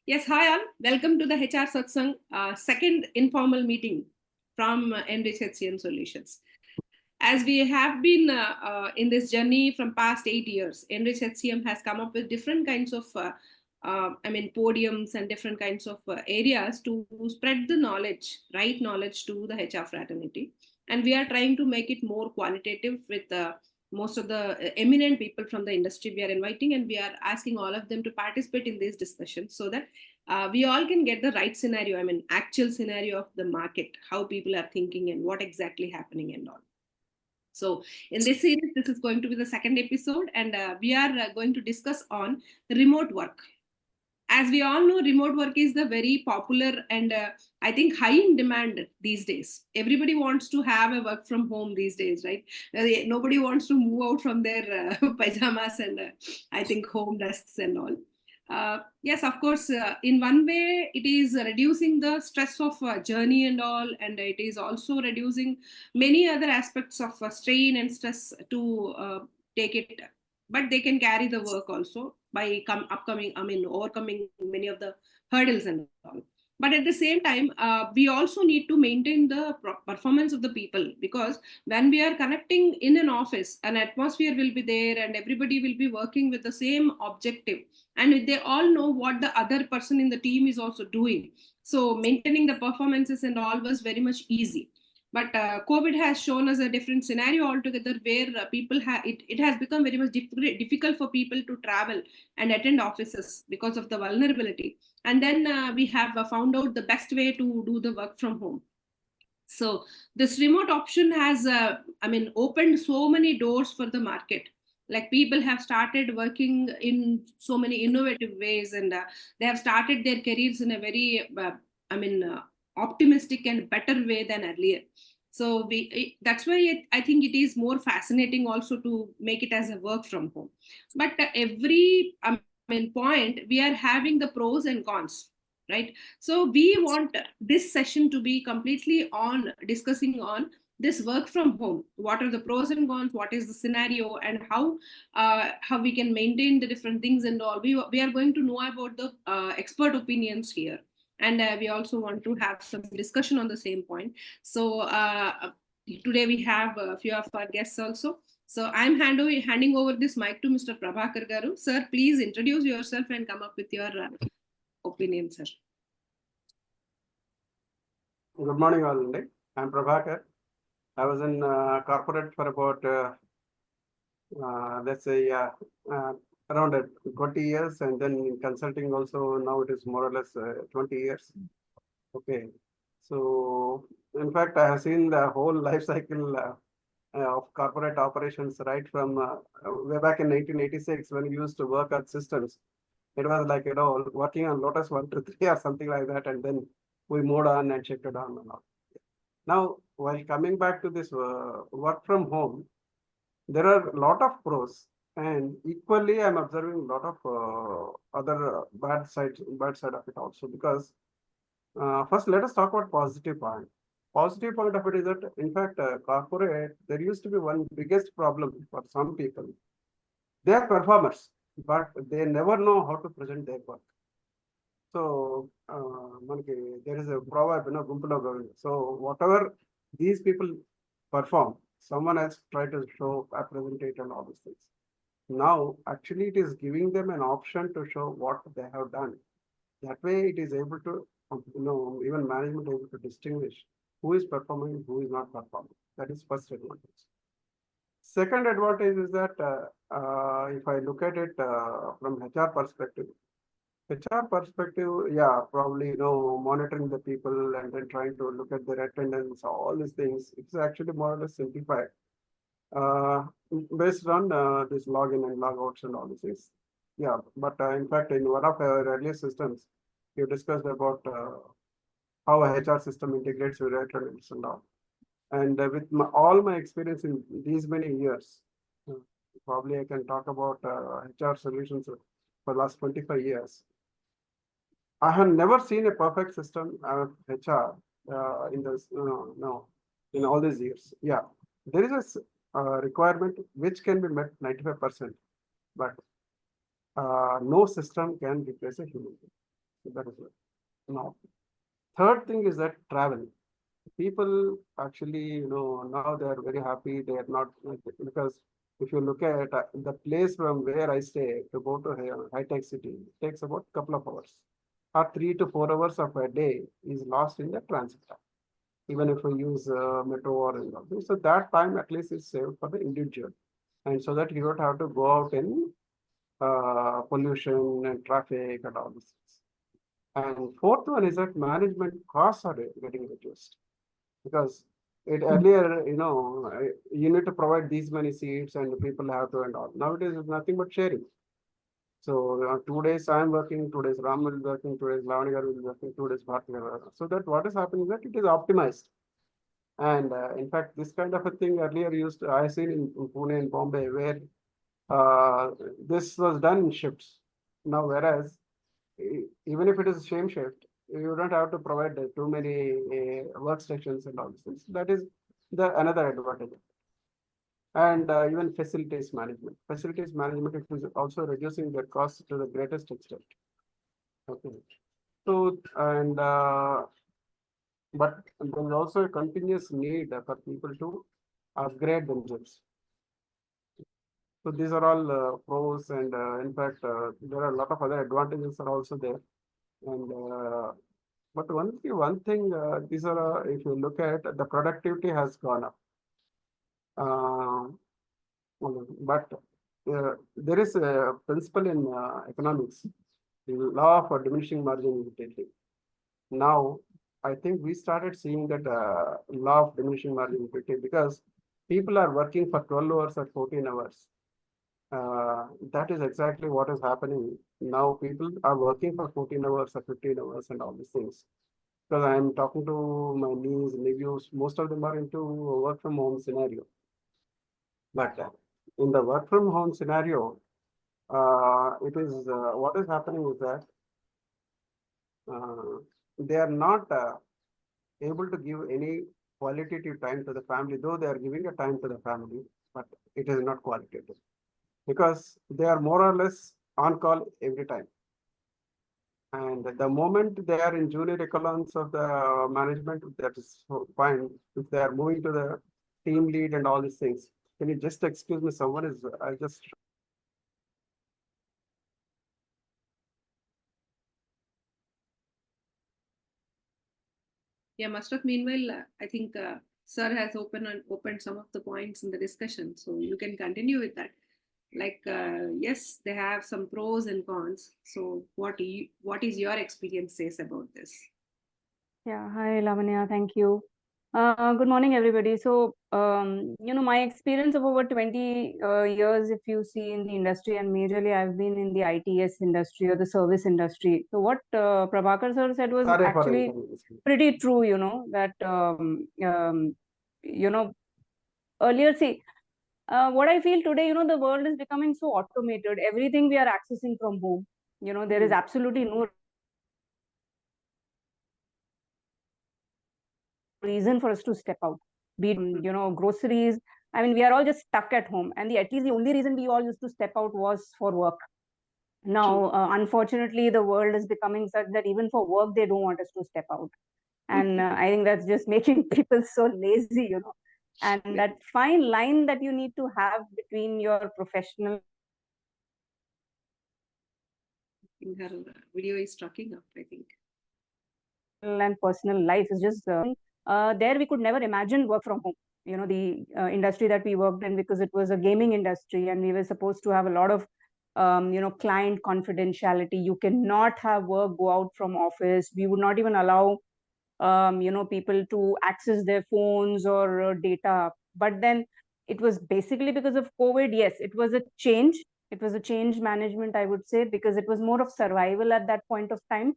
Yes, hi all. Welcome to the HR Satsang second informal meeting from NRich HCM Solutions. As we have been in this journey from past 8 years, NRich HCM has come up with different kinds of podiums and different kinds of areas to spread the knowledge, right knowledge to the HR fraternity. And we are trying to make it more qualitative with most of the eminent people from the industry we are inviting, and we are asking all of them to participate in these discussions so that we all can get the right scenario, actual scenario of the market, how people are thinking and what exactly happening and all. So in this series, this is going to be the second episode, and we are going to discuss on remote work. As we all know, remote work is the very popular and I think high in demand these days. Everybody wants to have a work from home these days, right? Nobody wants to move out from their pajamas and I think home desks and all. Yes, of course, in one way, it is reducing the stress of journey and all, and it is also reducing many other aspects of strain and stress to take it. But they can carry the work also by overcoming many of the hurdles and all. But at the same time, we also need to maintain the performance of the people, because when we are connecting in an office, an atmosphere will be there and everybody will be working with the same objective, and they all know what the other person in the team is also doing. So maintaining the performances and all was very much easy. But COVID has shown us a different scenario altogether, where it has become very much difficult for people to travel and attend offices because of the vulnerability. And then we have found out the best way to do the work from home. So this remote option has opened so many doors for the market. Like, people have started working in so many innovative ways, and they have started their careers in a very optimistic and better way than earlier. So that's why I think it is more fascinating also to make it as a work from home. But every point, we are having the pros and cons, right? So we want this session to be completely on discussing on this work from home. What are the pros and cons? What is the scenario, and how we can maintain the different things and all. We are going to know about the expert opinions here, and we also want to have some discussion on the same point. So today we have a few of our guests also. So I'm handing over this mic to Mr. Prabhakar Garu. Sir, please introduce yourself and come up with your opinion, sir. Good morning, all. I'm Prabhakar. I was in corporate for about, let's say, around 20 years, and then in consulting also, now it is more or less 20 years. Okay. So, in fact, I have seen the whole life cycle of corporate operations, right from way back in 1986 when we used to work at systems. It was like, working on Lotus 1 to 3 or something like that, and then we moved on and shifted on and all. Now, while coming back to this work from home, there are a lot of pros, and equally I'm observing a lot of other bad side of it also. Because first, let us talk about positive point. Positive point of it is that, in fact, corporate, there used to be one biggest problem for some people. They are performers, but they never know how to present their work. So there is a proverb, Gumpulo Govinda. So whatever these people perform, someone else try to show, present it and all these things. Now, actually, it is giving them an option to show what they have done. That way, it is able to, even management able to distinguish who is performing, who is not performing. That is first advantage. Second advantage is that if I look at it from HR perspective, yeah, probably, monitoring the people and then trying to look at their attendance, all these things, it's actually more or less simplified based on this login and logouts and all these things. Yeah, but in fact, in one of our earlier systems, you discussed about how a HR system integrates with attendance and all. And with all my experience in these many years, probably I can talk about HR solutions for the last 25 years. I have never seen a perfect system of HR in this, in all these years. Yeah, there is a requirement which can be met 95%, but no system can replace a human being. That is it. Now, third thing is that travel. People actually, now they are very happy. They are not, because if you look at the place from where I stay to go to high tech city, it takes about a couple of hours, or 3 to 4 hours of a day is lost in the transit time, even if we use metro or anything. So that time at least is saved for the individual, and so that you don't have to go out in pollution and traffic and all these things. And fourth one is that management costs are getting reduced, because it earlier, you need to provide these many seats and people have to and all. Nowadays, it's nothing but sharing. So 2 days I'm working, 2 days Ram will be working, 2 days Lavanya will be working, 2 days Bharti will be working. So that what is happening is that it is optimized. And in fact, this kind of a thing earlier I seen in Pune and Bombay, where this was done in shifts. Now, whereas even if it is the same shift, you don't have to provide too many workstations and all these things. That is the another advantage. And even facilities management. Facilities management, it is also reducing their costs to the greatest extent. Okay. So, and but there is also a continuous need for people to upgrade themselves. So these are all pros, and in fact, there are a lot of other advantages are also there. And but one thing, these are if you look at the productivity has gone up. But there is a principle in economics, the law of diminishing margin utility. Now, I think we started seeing that law of diminishing margin utility, because people are working for 12 hours or 14 hours. That is exactly what is happening. Now people are working for 14 hours or 15 hours and all these things. Because I am talking to my niece, nephews, most of them are into work from home scenario. But in the work from home scenario, it is what is happening is that they are not able to give any qualitative time to the family, though they are giving a time to the family, but it is not qualitative, because they are more or less on call every time. And the moment they are in junior echelons of the management, that is fine. If they are moving to the team lead and all these things, can you just excuse me? Someone is, I just. Yeah, Mustaf, meanwhile, I think Sir has opened some of the points in the discussion. So you can continue with that. Like, yes, they have some pros and cons. So what is your experience says about this? Yeah, hi Lavanya, thank you. Good morning, everybody. So, my experience of over 20 years, if you see in the industry, and majorly I've been in the ITS industry or the service industry. So what Prabhakar sir said was actually pretty true, that, earlier, see, what I feel today, the world is becoming so automated. Everything we are accessing from home. There is absolutely no reason for us to step out, be it, groceries. I mean, we are all just stuck at home, and at least the only reason we all used to step out was for work. Now, unfortunately, the world is becoming such that even for work, they don't want us to step out. And I think that's just making people so lazy, and that fine line that you need to have between your professional. Her video is talking up, I think. And personal life is just there we could never imagine work from home, the industry that we worked in, because it was a gaming industry and we were supposed to have a lot of client confidentiality. You cannot have work go out from office. We would not even allow people to access their phones or data. But then it was basically because of COVID. Yes, it was a change. It was a change management, I would say, because it was more of survival at that point of time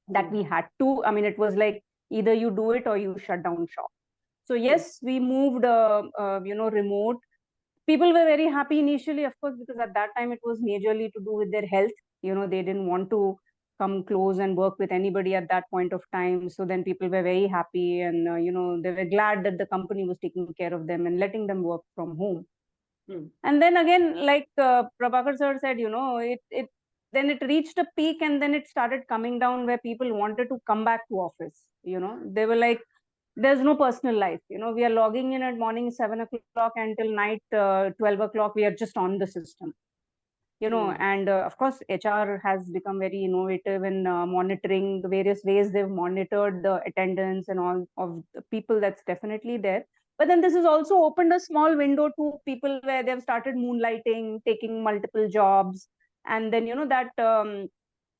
that we had to. I mean, it was like either you do it or you shut down shop. So yes, we moved, remote. People were very happy initially, of course, because at that time it was majorly to do with their health. They didn't want to come close and work with anybody at that point of time. So then people were very happy, and they were glad that the company was taking care of them and letting them work from home. And then again, like Prabhakar sir said, then it reached a peak, and then it started coming down where people wanted to come back to office. They were like, there's no personal life. We are logging in at morning 7 o'clock until night 12 o'clock. We are just on the system. And of course, HR has become very innovative in monitoring the various ways they've monitored the attendance and all of the people. That's definitely there. But then this has also opened a small window to people where they've started moonlighting, taking multiple jobs. And then, that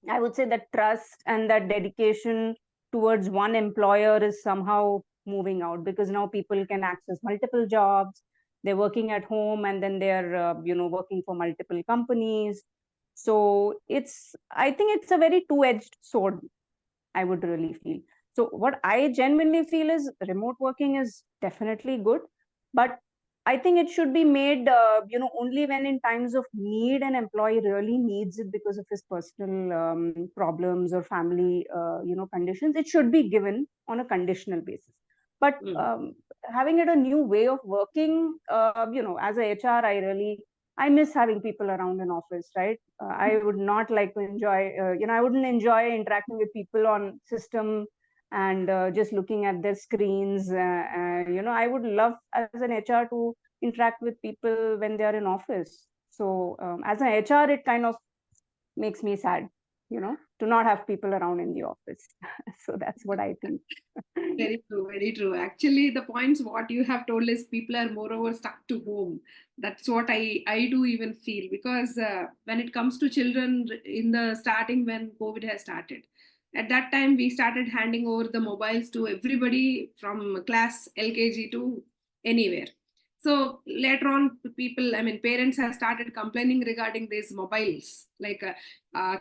I would say that trust and that dedication towards one employer is somehow moving out, because now people can access multiple jobs. They're working at home, and then they're working for multiple companies. So I think it's a very two-edged sword, I would really feel. So what I genuinely feel is remote working is definitely good, but I think it should be made, only when in times of need an employee really needs it because of his personal problems or family, conditions. It should be given on a conditional basis. But having it a new way of working, as a HR, I miss having people around in office, right? I would not like to enjoy, I wouldn't enjoy interacting with people on system and just looking at their screens. I would love as an HR to interact with people when they are in office. So as an HR, it kind of makes me sad, to not have people around in the office. So that's what I think. Very true, very true. Actually, the points what you have told is people are moreover stuck to home. That's what I do even feel, because when it comes to children in the starting when COVID has started, at that time we started handing over the mobiles to everybody from class LKG to anywhere. So later on, parents have started complaining regarding these mobiles. Like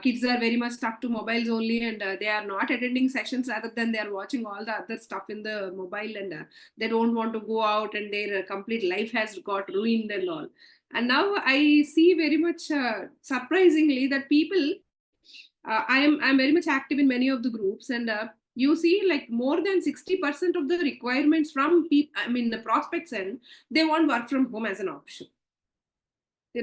kids are very much stuck to mobiles only, and they are not attending sessions, rather than they are watching all the other stuff in the mobile, and they don't want to go out, and their complete life has got ruined and all. And now I see very much surprisingly that people, I'm very much active in many of the groups, and you see like more than 60% of the requirements from people, the prospects, and they want work from home as an option.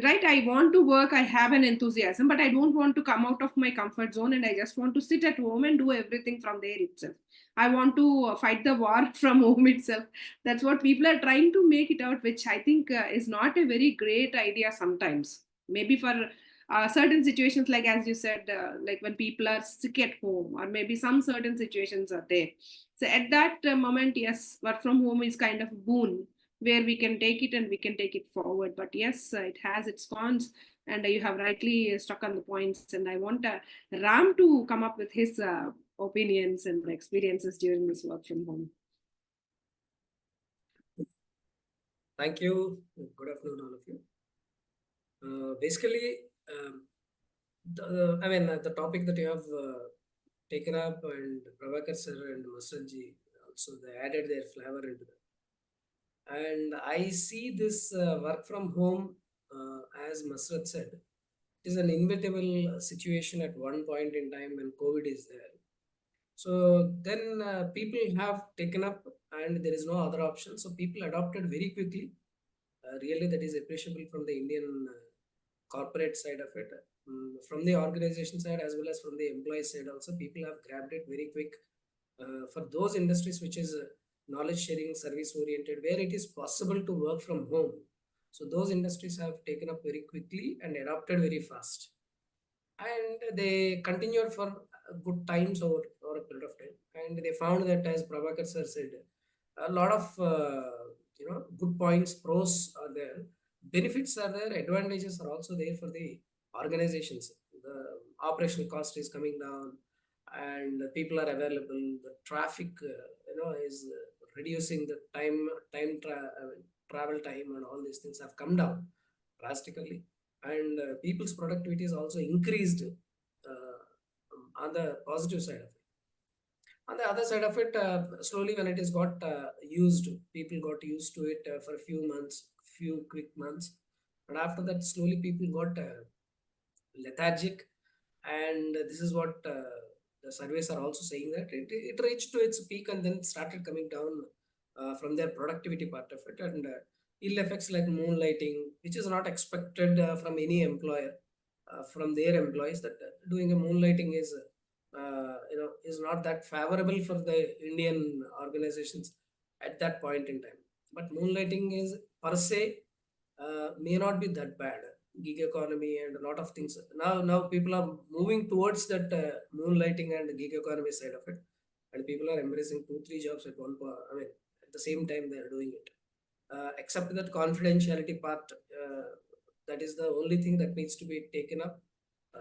Right, I want to work, I have an enthusiasm, but I don't want to come out of my comfort zone, and I just want to sit at home and do everything from there itself. I want to fight the war from home itself. That's what people are trying to make it out, which I think is not a very great idea sometimes. Maybe for certain situations, like as you said, like when people are sick at home, or maybe some certain situations are there. So at that moment, yes, work from home is kind of a boon, where we can take it and we can take it forward. But yes, it has its cons, and you have rightly struck on the points. And I want Ram to come up with his opinions and experiences during this work from home. Thank you. Good afternoon, all of you. Basically, the topic that you have taken up, and Prabhakar sir and Masranji also, they added their flavor into that. And I see this work from home, as Masrat said, it is an inevitable situation at one point in time when COVID is there. So then people have taken up, and there is no other option. So people adopted very quickly. Really, that is appreciable from the Indian corporate side of it. From the organization side as well as from the employee side also, people have grabbed it very quick. For those industries which is knowledge sharing, service oriented, where it is possible to work from home, so those industries have taken up very quickly and adopted very fast, and they continued for good times over a period of time, and they found that, as Prabhakar sir said, a lot of good points, pros are there, benefits are there, advantages are also there for the organizations. The operational cost is coming down, and people are available. The traffic, is reducing. The travel time and all these things have come down drastically, and people's productivity is also increased on the positive side of it. On the other side of it, slowly when it is got used, people got used to it for a few months, few quick months, and after that, slowly people got lethargic, and this is what the surveys are also saying, that it reached to its peak and then started coming down from their productivity part of it, and ill effects like moonlighting, which is not expected from any employer. from their employees that doing a moonlighting is not that favorable for the Indian organizations at that point in time. But moonlighting is per se may not be that bad. Gig economy and a lot of things. Now people are moving towards that moonlighting and gig economy side of it, and people are embracing 2-3 jobs at one point. I mean, at the same time they are doing it. Except that confidentiality part, that is the only thing that needs to be taken up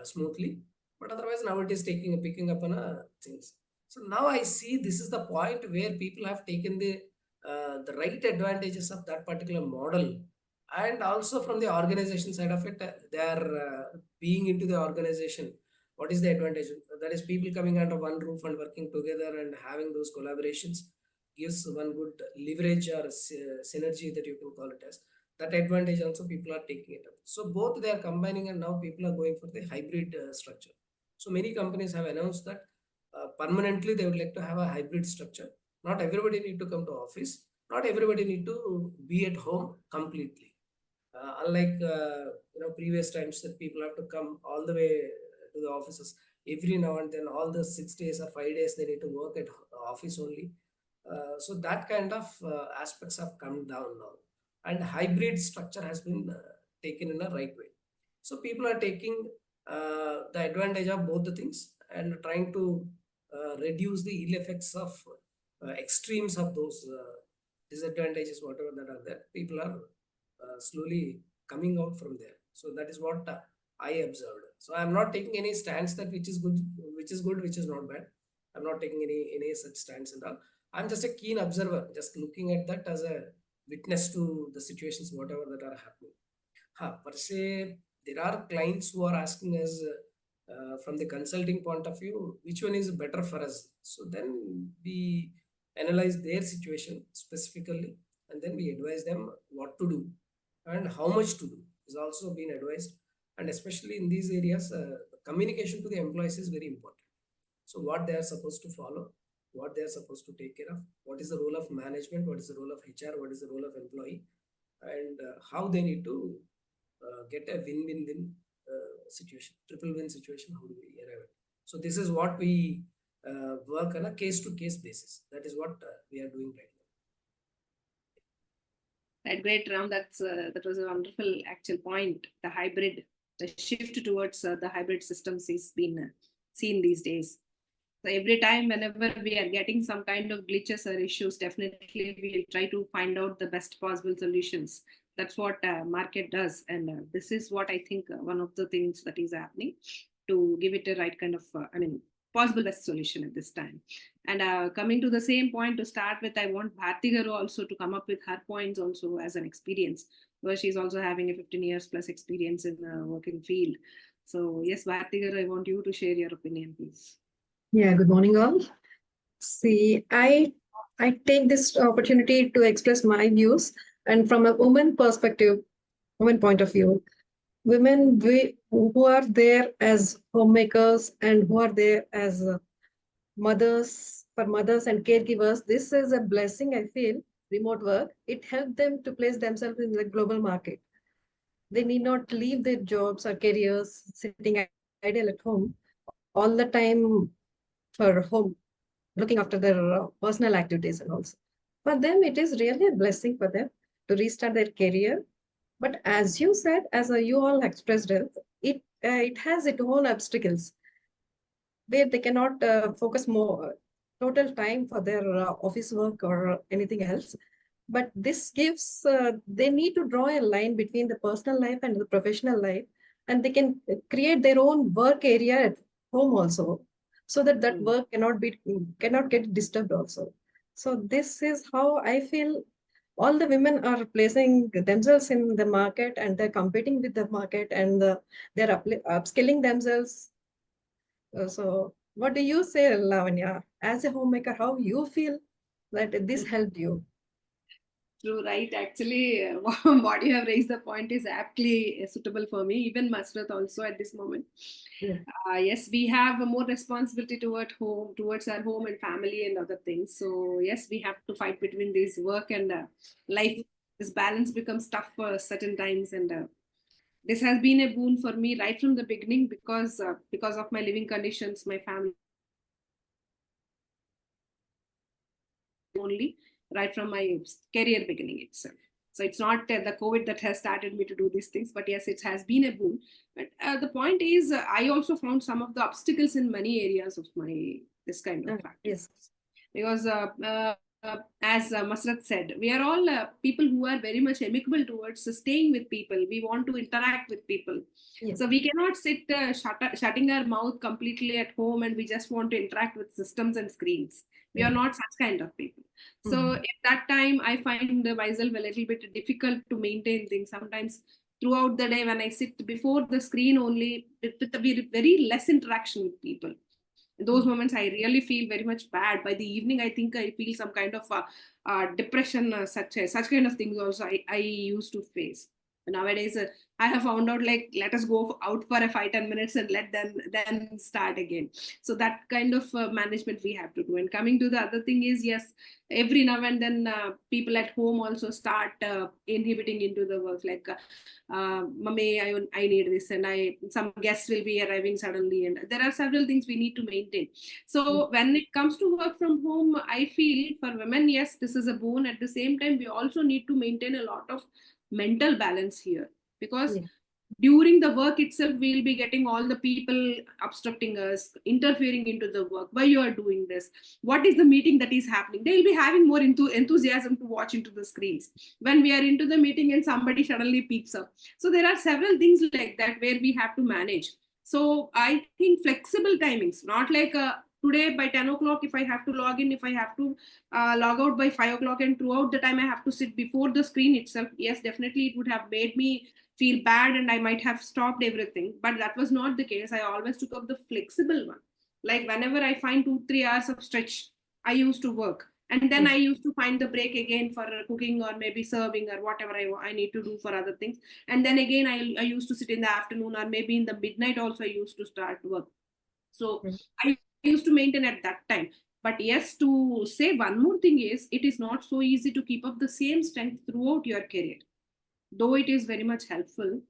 smoothly. But otherwise, now it is picking up on things. So now I see this is the point where people have taken the right advantages of that particular model, and also from the organization side of it, they are being into the organization. What is the advantage? That is people coming under one roof and working together and having those collaborations gives one good leverage or synergy that you can call it as. That advantage also people are taking it up. So both they are combining, and now people are going for the hybrid structure. So many companies have announced that permanently they would like to have a hybrid structure. Not everybody need to come to office. Not everybody need to be at home completely. Unlike previous times that people have to come all the way to the offices every now and then, all the 6 days or 5 days they need to work at office only. So that kind of aspects have come down now, and hybrid structure has been taken in a right way. So people are taking the advantage of both the things and trying to reduce the ill effects of extremes of those disadvantages, whatever that are there. People are slowly coming out from there. So that is what I observed. So I'm not taking any stance that which is good, which is not bad. I'm not taking any such stance and all. I'm just a keen observer, just looking at that as a witness to the situations, whatever that are happening. Per se, there are clients who are asking us from the consulting point of view, which one is better for us. So then we analyze their situation specifically, and then we advise them what to do and how much to do is also being advised. And especially in these areas, communication to the employees is very important. So what they are supposed to follow, what they are supposed to take care of, what is the role of management, what is the role of HR, what is the role of employee, and how they need to get a win-win-win situation, triple win situation. How do we arrive at? So this is what we work on a case-to-case basis. That is what we are doing right now. Right, great, Ram. That was a wonderful actual point. The shift towards the hybrid systems is being seen these days. So every time, whenever we are getting some kind of glitches or issues, definitely we'll try to find out the best possible solutions. That's what market does, and this is what I think one of the things that is happening to give it a right kind of, possible best solution at this time. And coming to the same point to start with, I want Bharti Garu also to come up with her points also as an experience, where she's also having a 15 years plus experience in the working field. So yes, Bharti Garu, I want you to share your opinion, please. Yeah, good morning all. See, I take this opportunity to express my views, and from a woman perspective, woman point of view, women who are there as homemakers and who are there as mothers and caregivers, this is a blessing, I feel. Remote work, it helped them to place themselves in the global market. They need not leave their jobs or careers sitting idle at home all the time for home, looking after their personal activities and also. For them, it is really a blessing for them to restart their career. But as you said, as you all expressed it has its own obstacles where they cannot focus more total time for their office work or anything else. But this gives, they need to draw a line between the personal life and the professional life, and they can create their own work area at home also, so that work cannot get disturbed also. So this is how I feel all the women are placing themselves in the market, and they're competing with the market, and they're upskilling themselves. So what do you say, Lavanya, as a homemaker, how you feel that this helped you? True, right. Actually, what you have raised the point is aptly suitable for me, even Masrat also at this moment. Yeah. Yes, we have a more responsibility towards our home and family and other things. So yes, we have to fight between this work and life. This balance becomes tough for certain times, and This has been a boon for me right from the beginning because of my living conditions, my family only right from my career beginning itself. So it's not the COVID that has started me to do these things, but yes, it has been a boon. But the point is, I also found some of the obstacles in many areas of my this kind of activities. Yes. Because as Masrat said, we are all people who are very much amicable towards staying with people. We want to interact with people. Yes. So we cannot sit shutting our mouth completely at home and we just want to interact with systems and screens. We are not such kind of people. So at that time, I find myself a little bit difficult to maintain things. Sometimes throughout the day, when I sit before the screen only, with very less interaction with people. In those moments, I really feel very much bad. By the evening, I think I feel some kind of depression, such kind of things also I used to face. Nowadays, I have found out, like, let us go out for a 5-10 minutes and let them then start again. So that kind of management we have to do. And coming to the other thing is, yes, every now and then people at home also start inhibiting into the work, like Mummy, I need this, and some guests will be arriving suddenly, and there are several things we need to maintain. So when it comes to work from home, I feel for women, yes, this is a boon. At the same time, we also need to maintain a lot of mental balance here, because during the work itself, we'll be getting all the people obstructing us, interfering into the work. Why you are doing this? What is the meeting that is happening? They'll be having more enthusiasm to watch into the screens when we are into the meeting and somebody suddenly peeks up. So there are several things like that where we have to manage. So I think flexible timings, not like today by 10 o'clock, if I have to log in, if I have to log out by 5 o'clock, and throughout the time I have to sit before the screen itself. Yes, definitely it would have made me feel bad and I might have stopped everything. But that was not the case. I always took up the flexible one. Like whenever I find 2-3 hours of stretch, I used to work. And then I used to find the break again for cooking or maybe serving or whatever I need to do for other things. And then again, I used to sit in the afternoon or maybe in the midnight also I used to start work. So I used to maintain at that time. But yes, to say one more thing is, it is not so easy to keep up the same strength throughout your career. Though it is very much helpful.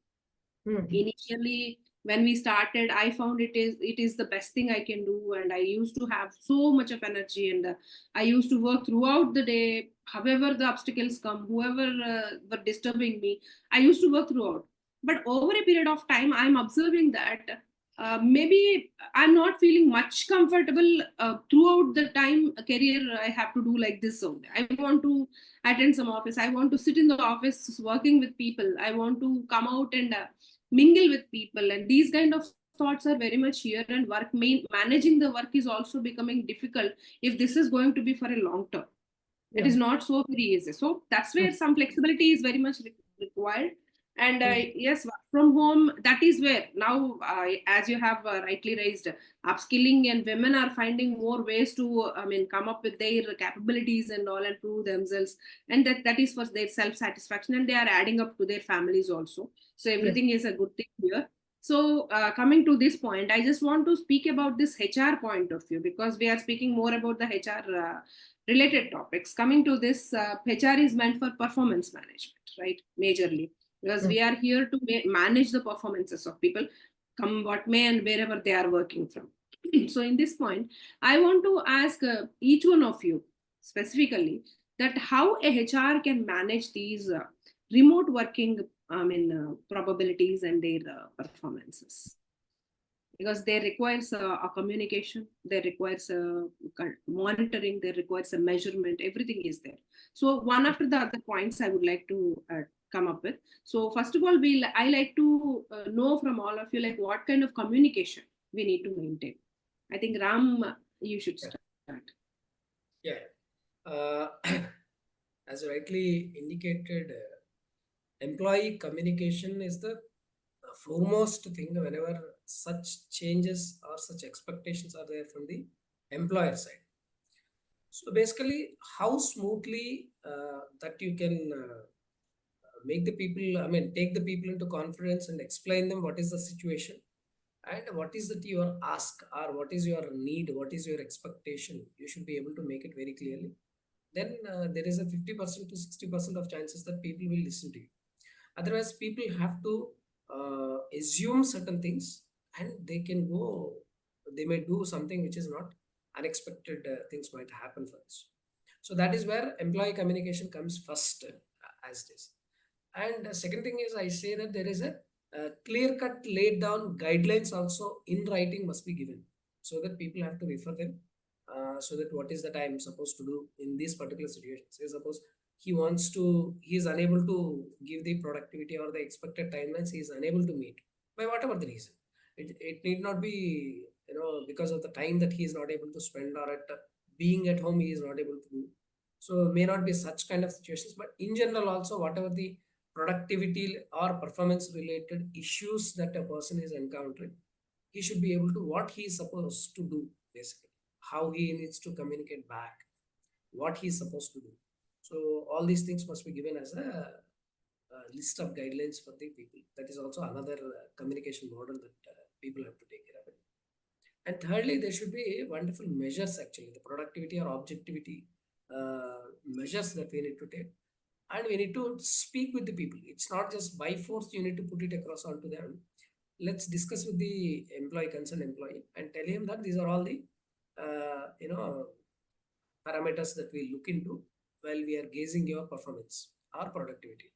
Initially, when we started, I found it is the best thing I can do, and I used to have so much of energy, and I used to work throughout the day. However the obstacles come, whoever were disturbing me, I used to work throughout. But over a period of time, I'm observing that maybe I'm not feeling much comfortable throughout the time career. I have to do like this only. I want to attend some office. I want to sit in the office working with people. I want to come out and mingle with people, and these kind of thoughts are very much here. And managing the work is also becoming difficult if this is going to be for a long term. It is not so very easy. So that's where some flexibility is very much required. And yes, work from home, that is where now, as you have rightly raised, upskilling, and women are finding more ways to, come up with their capabilities and all and prove themselves. And that is for their self-satisfaction, and they are adding up to their families also. So everything is a good thing here. So coming to this point, I just want to speak about this HR point of view, because we are speaking more about the HR related topics. Coming to this, HR is meant for performance management, right? Majorly, because we are here to manage the performances of people, come what may and wherever they are working from. So in this point, I want to ask each one of you specifically that how a HR can manage these remote working probabilities and their performances, because they requires a communication, they requires a monitoring, they requires a measurement, everything is there. So one after the other points I would like to come up with. So first of all, I like to know from all of you, like, what kind of communication we need to maintain. I think Ram, you should start. Yeah. As rightly indicated, employee communication is the foremost thing whenever such changes or such expectations are there from the employer side. So basically, how smoothly that you can make the people, take the people into confidence and explain them what is the situation and what is that your ask, or what is your need, what is your expectation. You should be able to make it very clearly. Then there is a 50% to 60% of chances that people will listen to you. Otherwise, people have to assume certain things, and they may do something which is not unexpected. Things might happen for us. So that is where employee communication comes first, as this. And second thing is, I say that there is a clear cut laid down guidelines also in writing must be given, so that people have to refer them. So that what is that I am supposed to do in this particular situation. Say suppose he is unable to give the productivity or the expected timelines, he is unable to meet by whatever the reason. It need not be, because of the time that he is not able to spend, or at being at home he is not able to do. So may not be such kind of situations, but in general also, whatever the productivity or performance related issues that a person is encountering, he should be able to what he is supposed to do, basically how he needs to communicate back, what he is supposed to do. So all these things must be given as a list of guidelines for the people. That is also another communication model that people have to take care of it. And thirdly, there should be wonderful measures, actually the productivity or objectivity measures that we need to take, and we need to speak with the people. It's not just by force you need to put it across onto them. Let's discuss with the concerned employee, and tell him that these are all the parameters that we look into while we are gauging your performance or productivity.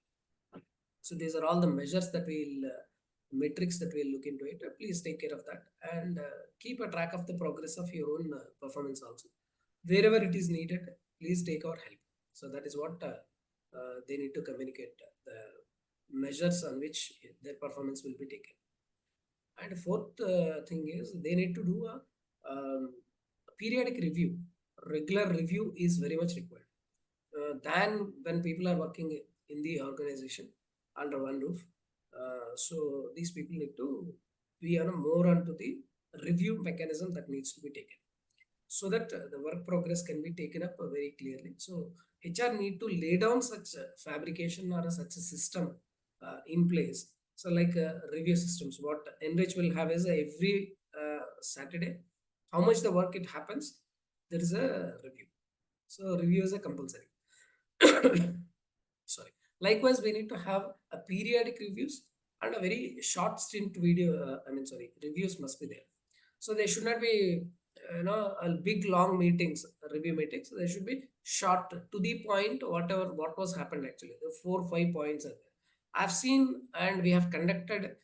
So these are all the measures that we'll metrics that we'll look into it. Please take care of that, and keep a track of the progress of your own performance also. Wherever it is needed, please take our help. So that is what they need to communicate, the measures on which their performance will be taken. And fourth thing is, they need to do a periodic review. Regular review is very much required. Than when people are working in the organization under one roof. So these people need to be on more onto the review mechanism that needs to be taken, so that the work progress can be taken up very clearly. So HR need to lay down such fabrication or such a system in place. So like review systems, what NRich will have is every Saturday, how much the work it happens, there is a review. So review is a compulsory. Sorry. Likewise, we need to have a periodic reviews and a very short stint reviews must be there. So they should not be, a big long meetings, review meetings. So they should be short, to the point, what was happened actually. The 4-5 points are there. I've seen, and we have conducted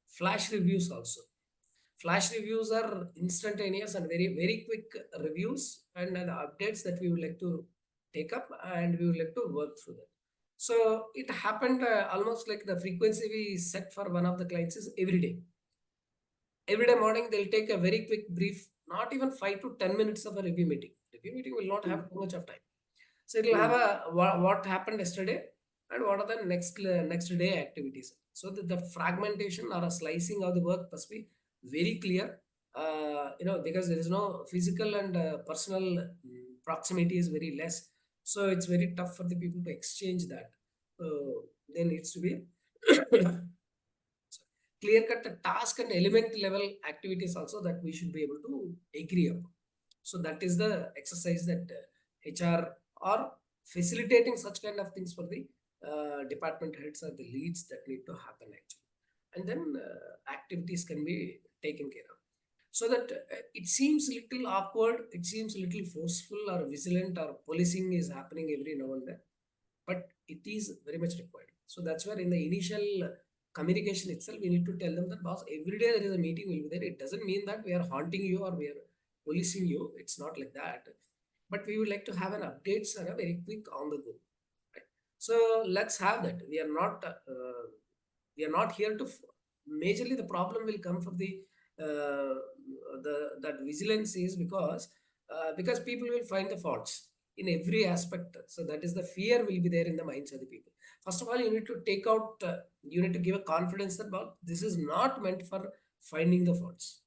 flash reviews also. Flash reviews are instantaneous and very, very quick reviews, and the updates that we would like to take up, and we would like to work through that. So it happened almost like the frequency we set for one of the clients is every day. Every day morning, they'll take a very quick brief, not even 5 to 10 minutes of a review meeting. Review meeting will not have too much of time. So it will have what happened yesterday and what are the next day activities. So the fragmentation or a slicing of the work must be very clear, because there is no physical and personal proximity is very less. So it's very tough for the people to exchange that. There needs to be clear cut task and element level activities also that we should be able to agree upon. So that is the exercise that HR are facilitating such kind of things for the department heads or the leads that need to happen actually. And then activities can be taken care of. So that it seems little awkward, it seems little forceful or vigilant or policing is happening every now and then, but it is very much required. So that's where in the initial communication itself, we need to tell them that, boss, every day there is a meeting will be there. It doesn't mean that we are haunting you or we are policing you. It's not like that. But we would like to have an updates and a very quick on the go. Right? So let's have that. We are not here to majorly the problem will come from the that vigilance is because people will find the faults in every aspect. So that is the fear will be there in the minds of the people. First of all, you need to take out, you need to give a confidence that, well, this is not meant for finding the faults.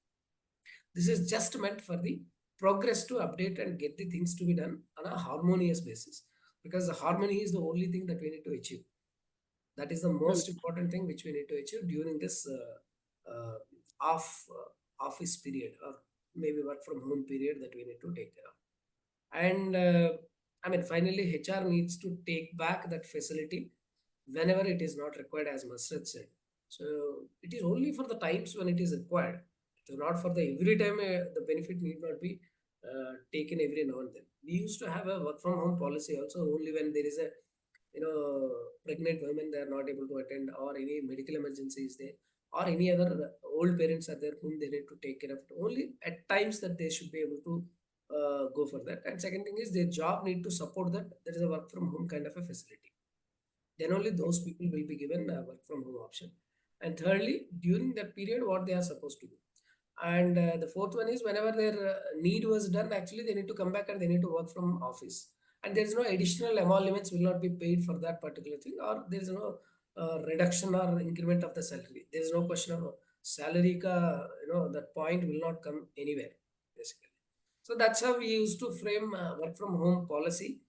This is just meant for the progress to update and get the things to be done on a harmonious basis, because the harmony is the only thing that we need to achieve. That is the most important thing which we need to achieve during this office period, or maybe work from home period that we need to take care of. And finally, HR needs to take back that facility whenever it is not required, as Masrad said. So it is only for the times when it is required. It is not for the every time. The benefit need not be taken every now and then. We used to have a work from home policy also only when there is a pregnant women, they are not able to attend, or any medical emergency is there, or any other old parents are there whom they need to take care of. Only at times that they should be able to go for that. And second thing is their job need to support that there is a work from home kind of a facility. Then only those people will be given a work from home option. And thirdly, during that period, what they are supposed to do. And the fourth one is whenever their need was done, actually they need to come back and they need to work from office. And there is no additional emoluments will not be paid for that particular thing, or there is no reduction or increment of the salary. There is no question of salary ka, that point will not come anywhere basically. So that's how we used to frame work from home policy.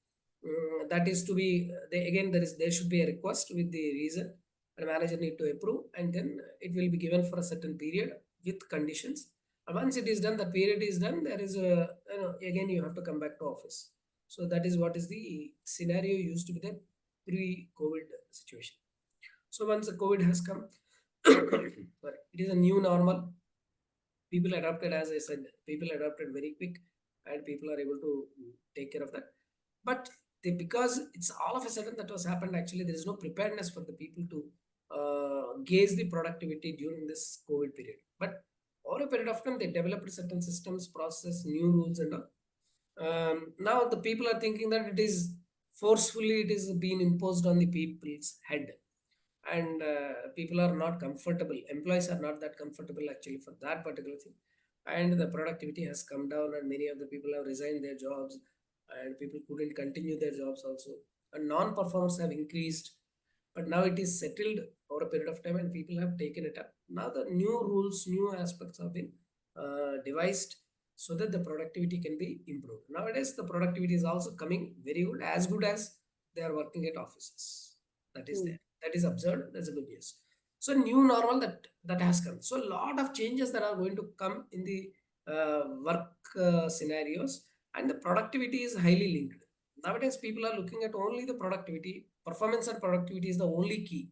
That is to be again there should be a request with the reason, the manager need to approve, and then it will be given for a certain period with conditions. And once it is done, the period is done, there is a again you have to come back to office. So that is what is the scenario used to be the pre-COVID situation. So once the COVID has come, sorry, it is a new normal. People adapted, as I said, people adapted very quick, and people are able to take care of that. But because it's all of a sudden that was happened, actually there is no preparedness for the people to gauge the productivity during this COVID period. But over a period of time, they developed certain systems, process, new rules, and all. Now the people are thinking that it is forcefully it is being imposed on the people's head, and people are not comfortable. Employees are not that comfortable actually for that particular thing, and the productivity has come down, and many of the people have resigned their jobs, and people couldn't continue their jobs also, and non-performance have increased. But now it is settled over a period of time, and people have taken it up. Now the new rules, new aspects have been devised so that the productivity can be improved. Nowadays the productivity is also coming very good, as good as they are working at offices. That is there, that is observed, that's a good news. So new normal that has come. So a lot of changes that are going to come in the work scenarios, and the productivity is highly linked. Nowadays people are looking at only the productivity. Performance and productivity is the only key.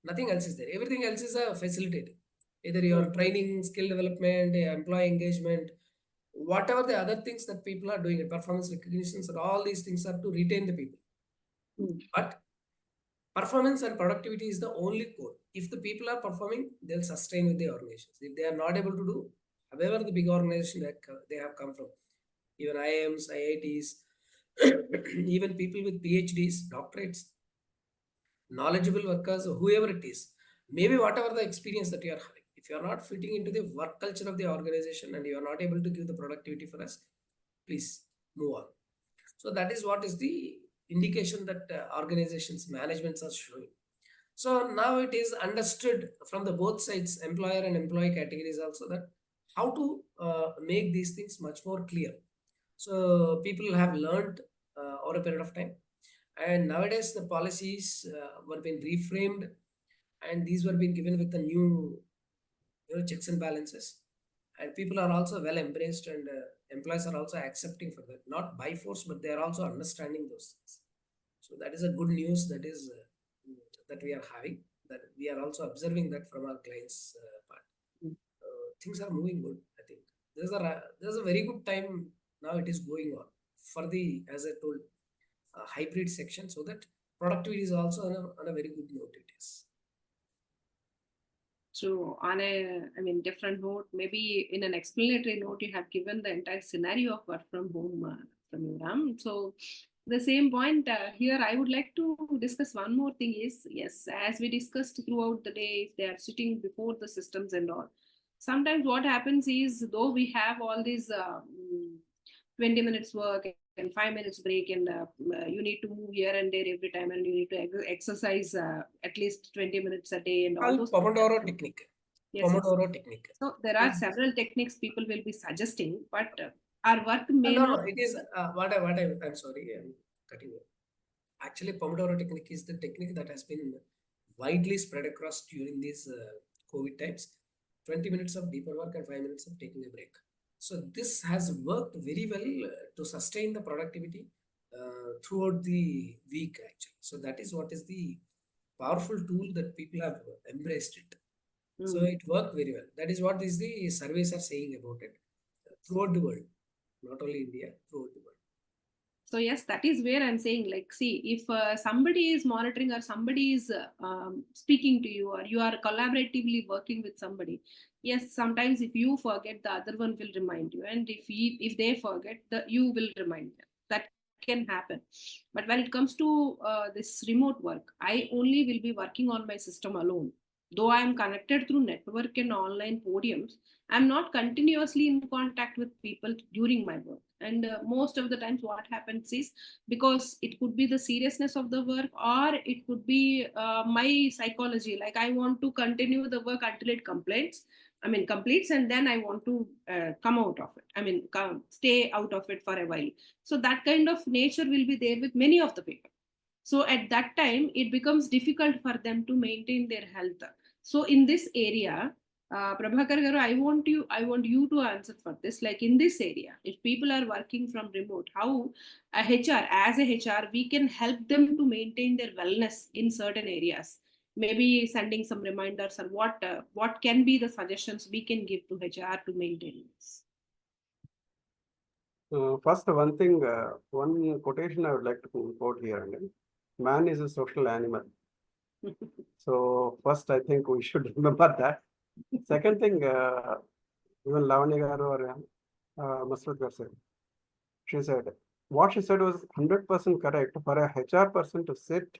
Nothing else is there. Everything else is facilitated. Either your training, skill development, employee engagement, whatever the other things that people are doing, performance recognitions, and all these things are to retain the people. But performance and productivity is the only core. If the people are performing, they'll sustain with the organizations. If they are not able to do, however the big organization that they have come from, even IIMs, IITs, even people with PhDs, doctorates, knowledgeable workers, whoever it is, maybe whatever the experience that you are having, if you are not fitting into the work culture of the organization and you are not able to give the productivity for us, please move on. So that is what is the indication that organizations managements are showing. So now it is understood from the both sides, employer and employee categories also, that how to make these things much more clear. So people have learned over a period of time, and nowadays the policies were being reframed, and these were being given with the new checks and balances, and people are also well embraced, and employees are also accepting for that, not by force, but they are also understanding those things. So that is a good news that is that we are having, that we are also observing that from our clients part. Things are moving good. I think there's a very good time now it is going on for the, as I told, hybrid section, so that productivity is also on a very good note. It is. So on a, different note, maybe in an explanatory note, you have given the entire scenario of work from home from you, Ram. So the same point here, I would like to discuss one more thing is, yes, as we discussed throughout the day, they are sitting before the systems and all. Sometimes what happens is, though we have all these 20 minutes work and 5 minutes break, and you need to move here and there every time, and you need to exercise at least 20 minutes a day, and all those Pomodoro technique. Yes, Pomodoro technique. So there are several techniques people will be suggesting, but our work may no, not. It is I'm sorry, I'm cutting you. Actually, Pomodoro technique is the technique that has been widely spread across during these COVID times. 20 minutes of deeper work and 5 minutes of taking a break. So this has worked very well to sustain the productivity throughout the week actually. So that is what is the powerful tool that people have embraced it. So Mm. it worked very well. That is what is the surveys are saying about it throughout the world, not only India, throughout the world. So yes, that is where I'm saying, like, see, if somebody is monitoring or somebody is speaking to you, or you are collaboratively working with somebody, yes, sometimes if you forget, the other one will remind you, and if they forget, you will remind them. That can happen. But when it comes to this remote work, I only will be working on my system alone. Though I am connected through network and online podiums, I'm not continuously in contact with people during my work. And most of the times, what happens is, because it could be the seriousness of the work, or it could be my psychology. Like, I want to continue the work until it completes, and then I want to come out of it. Stay out of it for a while. So that kind of nature will be there with many of the people. So at that time, it becomes difficult for them to maintain their health. So in this area, Prabhakar garu, I want you to answer for this. Like, in this area, if people are working from remote, how as a HR, we can help them to maintain their wellness in certain areas. Maybe sending some reminders, or what can be the suggestions we can give to HR to maintain this. First, one quotation I would like to quote here. Man is a social animal. So first, I think we should remember that. Second thing, even Lavanya garu or Masud garu said, what she said was 100% correct. For a HR person to sit,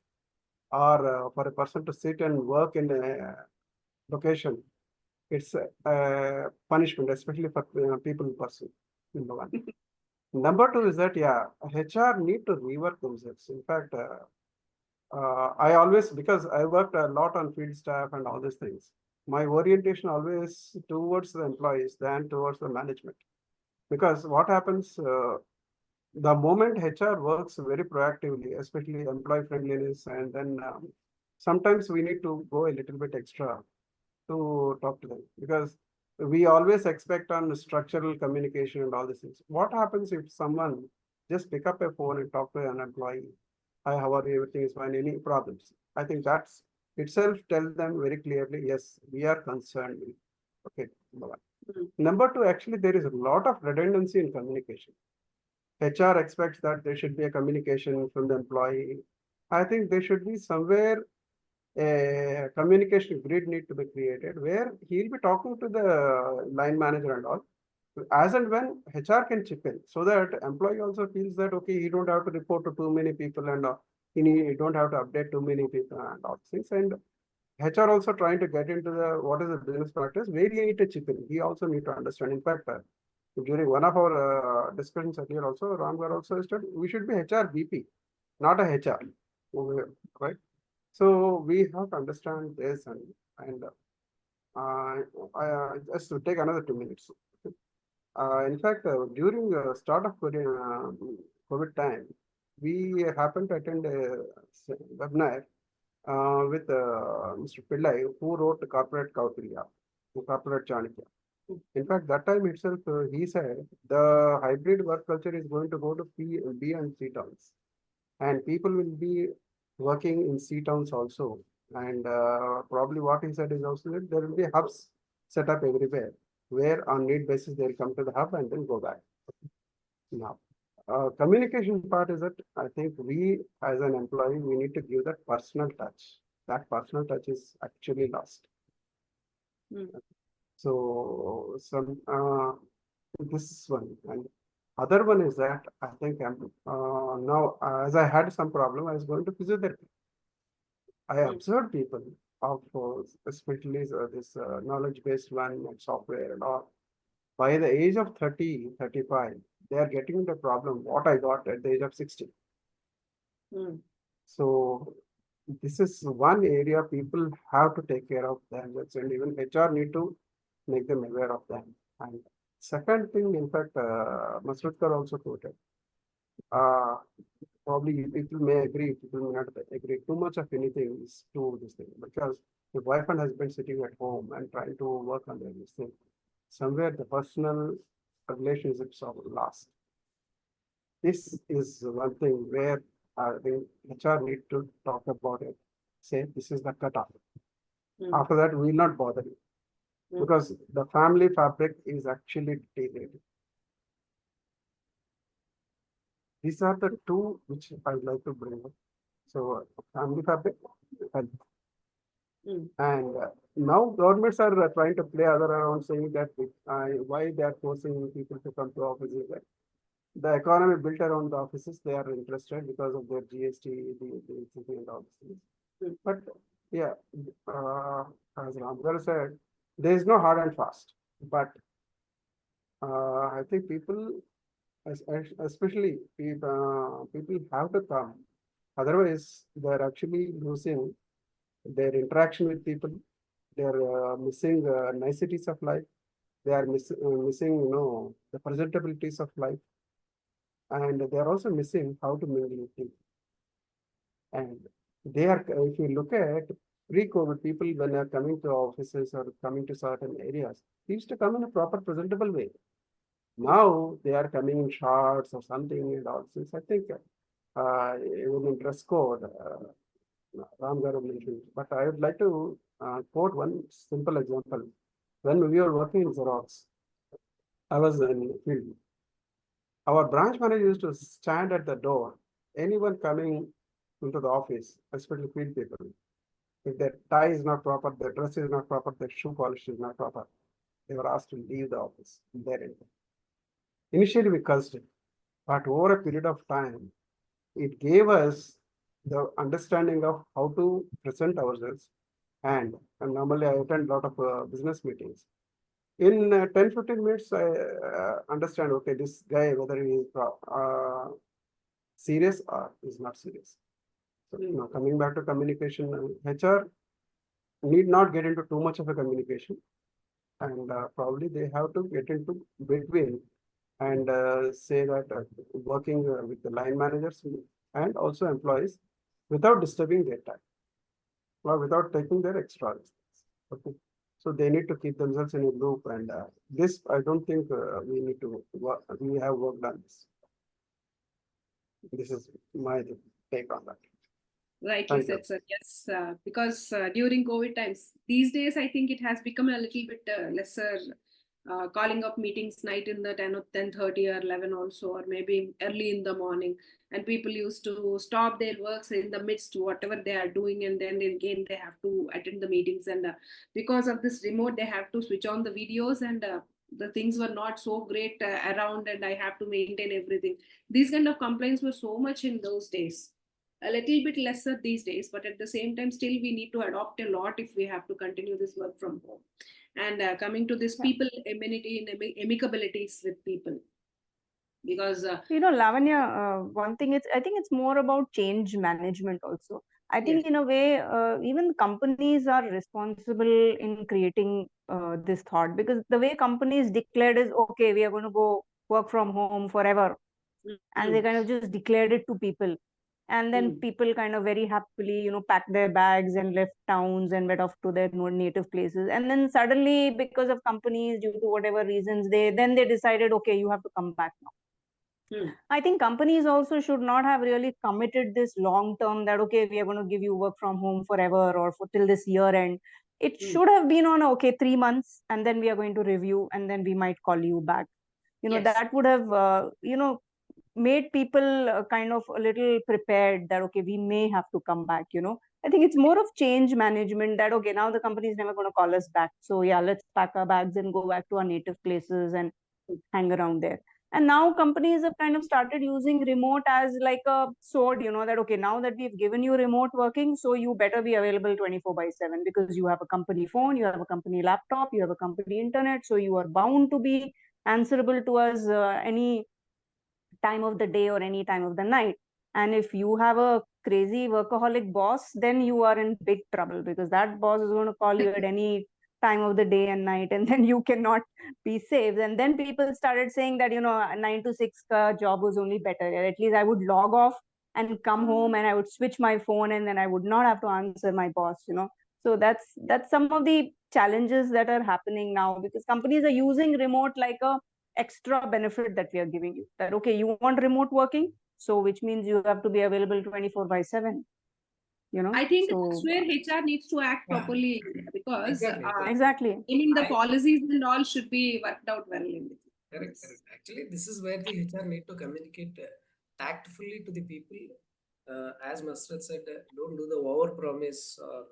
or for a person to sit and work in a location, it's a punishment, especially for people person. Number one. Number two is that, HR need to rework themselves. In fact, I always, because I worked a lot on field staff and all these things, my orientation always towards the employees than towards the management. Because what happens, the moment HR works very proactively, especially employee friendliness, and then sometimes we need to go a little bit extra to talk to them, because we always expect on structural communication and all these things. What happens if someone just pick up a phone and talk to an employee? Hi, how are you? Everything is fine. Any problems? I think that's itself tells them very clearly, yes, we are concerned. Okay, number one. Number two, actually, there is a lot of redundancy in communication. HR expects that there should be a communication from the employee. I think there should be somewhere a communication grid need to be created where he'll be talking to the line manager and all, as and when HR can chip in, so that employee also feels that, okay, he don't have to report to too many people, and he don't have to update too many people and all things. And HR also trying to get into the what is the business practice where he need to chip in. He also need to understand. In fact, during one of our discussions earlier also, Ramgar also said we should be HR VP, not a HR, right? So we have to understand this, and just to take another 2 minutes. In fact, during the start of COVID time, we happened to attend a webinar with Mr. Pillai, who wrote Corporate Kautilya, Corporate Chanakya. In fact, that time itself, he said the hybrid work culture is going to go to B and C towns, and people will be working in C towns also. And probably what he said is also that there will be hubs set up everywhere, where on need basis they'll come to the hub and then go back. Now, communication part is that I think we as an employee, we need to give that personal touch. That personal touch is actually lost. So this one, and other one is that I think now as I had some problem, I was going to physiotherapy. I observed people of especially this knowledge-based one and software and all. By the age of 30, 35, they are getting the problem what I got at the age of 60. So this is one area people have to take care of them, and even HR need to make them aware of them. And second thing, in fact, Masrudkar also quoted. Probably people may agree, people may not agree. Too much of anything is to this thing, because the wife and husband sitting at home and trying to work on this thing, somewhere the personal relationships are lost. This is one thing where I think HR need to talk about it. say this is the cutoff. Mm. After that, we will not bother you because the family fabric is actually deteriorating. These are the two which I would like to bring up. So family fabric, health. And now governments are trying to play other around, saying that why they are forcing people to come to offices. The economy built around the offices, they are interested because of their GST, the and all these things. But yeah, as Ramgar said, there is no hard and fast. But I think people, especially people have to come. Otherwise, they're actually losing their interaction with people. They're missing niceties of life. They are missing, the presentabilities of life. And they are also missing how to mingle with people. And they are, if you look at pre-COVID people, when they are coming to offices or coming to certain areas, they used to come in a proper presentable way. Now they are coming in shorts or something and all this. I think even in dress code, Ram Garu mentioned. But I would like to quote one simple example. When we were working in Xerox, I was in the field. Our branch manager used to stand at the door. Anyone coming into the office, especially field people, if their tie is not proper, their dress is not proper, their shoe polish is not proper, they were asked to leave the office. Initially, we cursed it, but over a period of time, it gave us the understanding of how to present ourselves. And normally, I attend a lot of business meetings. In 10-15 minutes, I understand, okay, this guy, whether he is serious or is not serious. So, coming back to communication, HR need not get into too much of a communication. And probably they have to get into between and say that working with the line managers and also employees without disturbing their time or without taking their extra risks. Okay. So they need to keep themselves in a loop, and this I don't think we need to work. We have worked on this. This is my take on that. Rightly said, sir. Yes, because during COVID times, these days, I think it has become a little bit lesser calling up meetings night in the 10:30 or 11 also, or maybe early in the morning. And people used to stop their works in the midst, whatever they are doing, and then again they have to attend the meetings. And because of this remote, they have to switch on the videos, and the things were not so great around, and I have to maintain everything. These kind of complaints were so much in those days. A little bit lesser these days, but at the same time, still we need to adopt a lot if we have to continue this work from home. And coming to this people amenity and amicabilities with people, because Lavanya, one thing I think it's more about change management also. I think in a way, even companies are responsible in creating this thought, because the way companies declared is, okay, we are going to go work from home forever. And they kind of just declared it to people. And then people kind of very happily, packed their bags and left towns and went off to their native places. And then suddenly, because of companies, due to whatever reasons, they decided, okay, you have to come back now. I think companies also should not have really committed this long term that, okay, we are going to give you work from home forever or till this year end. It should have been on, okay, 3 months, and then we are going to review, and then we might call you back. That would have, made people kind of a little prepared that, okay, we may have to come back. I think it's more of change management that, okay, now the company is never going to call us back. So yeah, let's pack our bags and go back to our native places and hang around there. And now companies have kind of started using remote as like a sword, that, okay, now that we've given you remote working, so you better be available 24/7 because you have a company phone, you have a company laptop, you have a company internet. So you are bound to be answerable to us any time of the day or any time of the night. And if you have a crazy workaholic boss, then you are in big trouble, because that boss is going to call you at any time of the day and night, and then you cannot be saved. And then people started saying that 9 to 6 job was only better. At least I would log off and come home, and I would switch my phone, and then I would not have to answer my boss. So that's some of the challenges that are happening now, because companies are using remote like a extra benefit that we are giving you, that, okay, you want remote working, so which means you have to be available 24/7. you know. I think So that's where HR needs to act Yeah. properly, because Exactly. exactly. I mean, the I- policies and all should be worked out well in this. Correct, correct. Actually, this is where the HR need to communicate tactfully to the people. As Masrat said, don't do the over promise or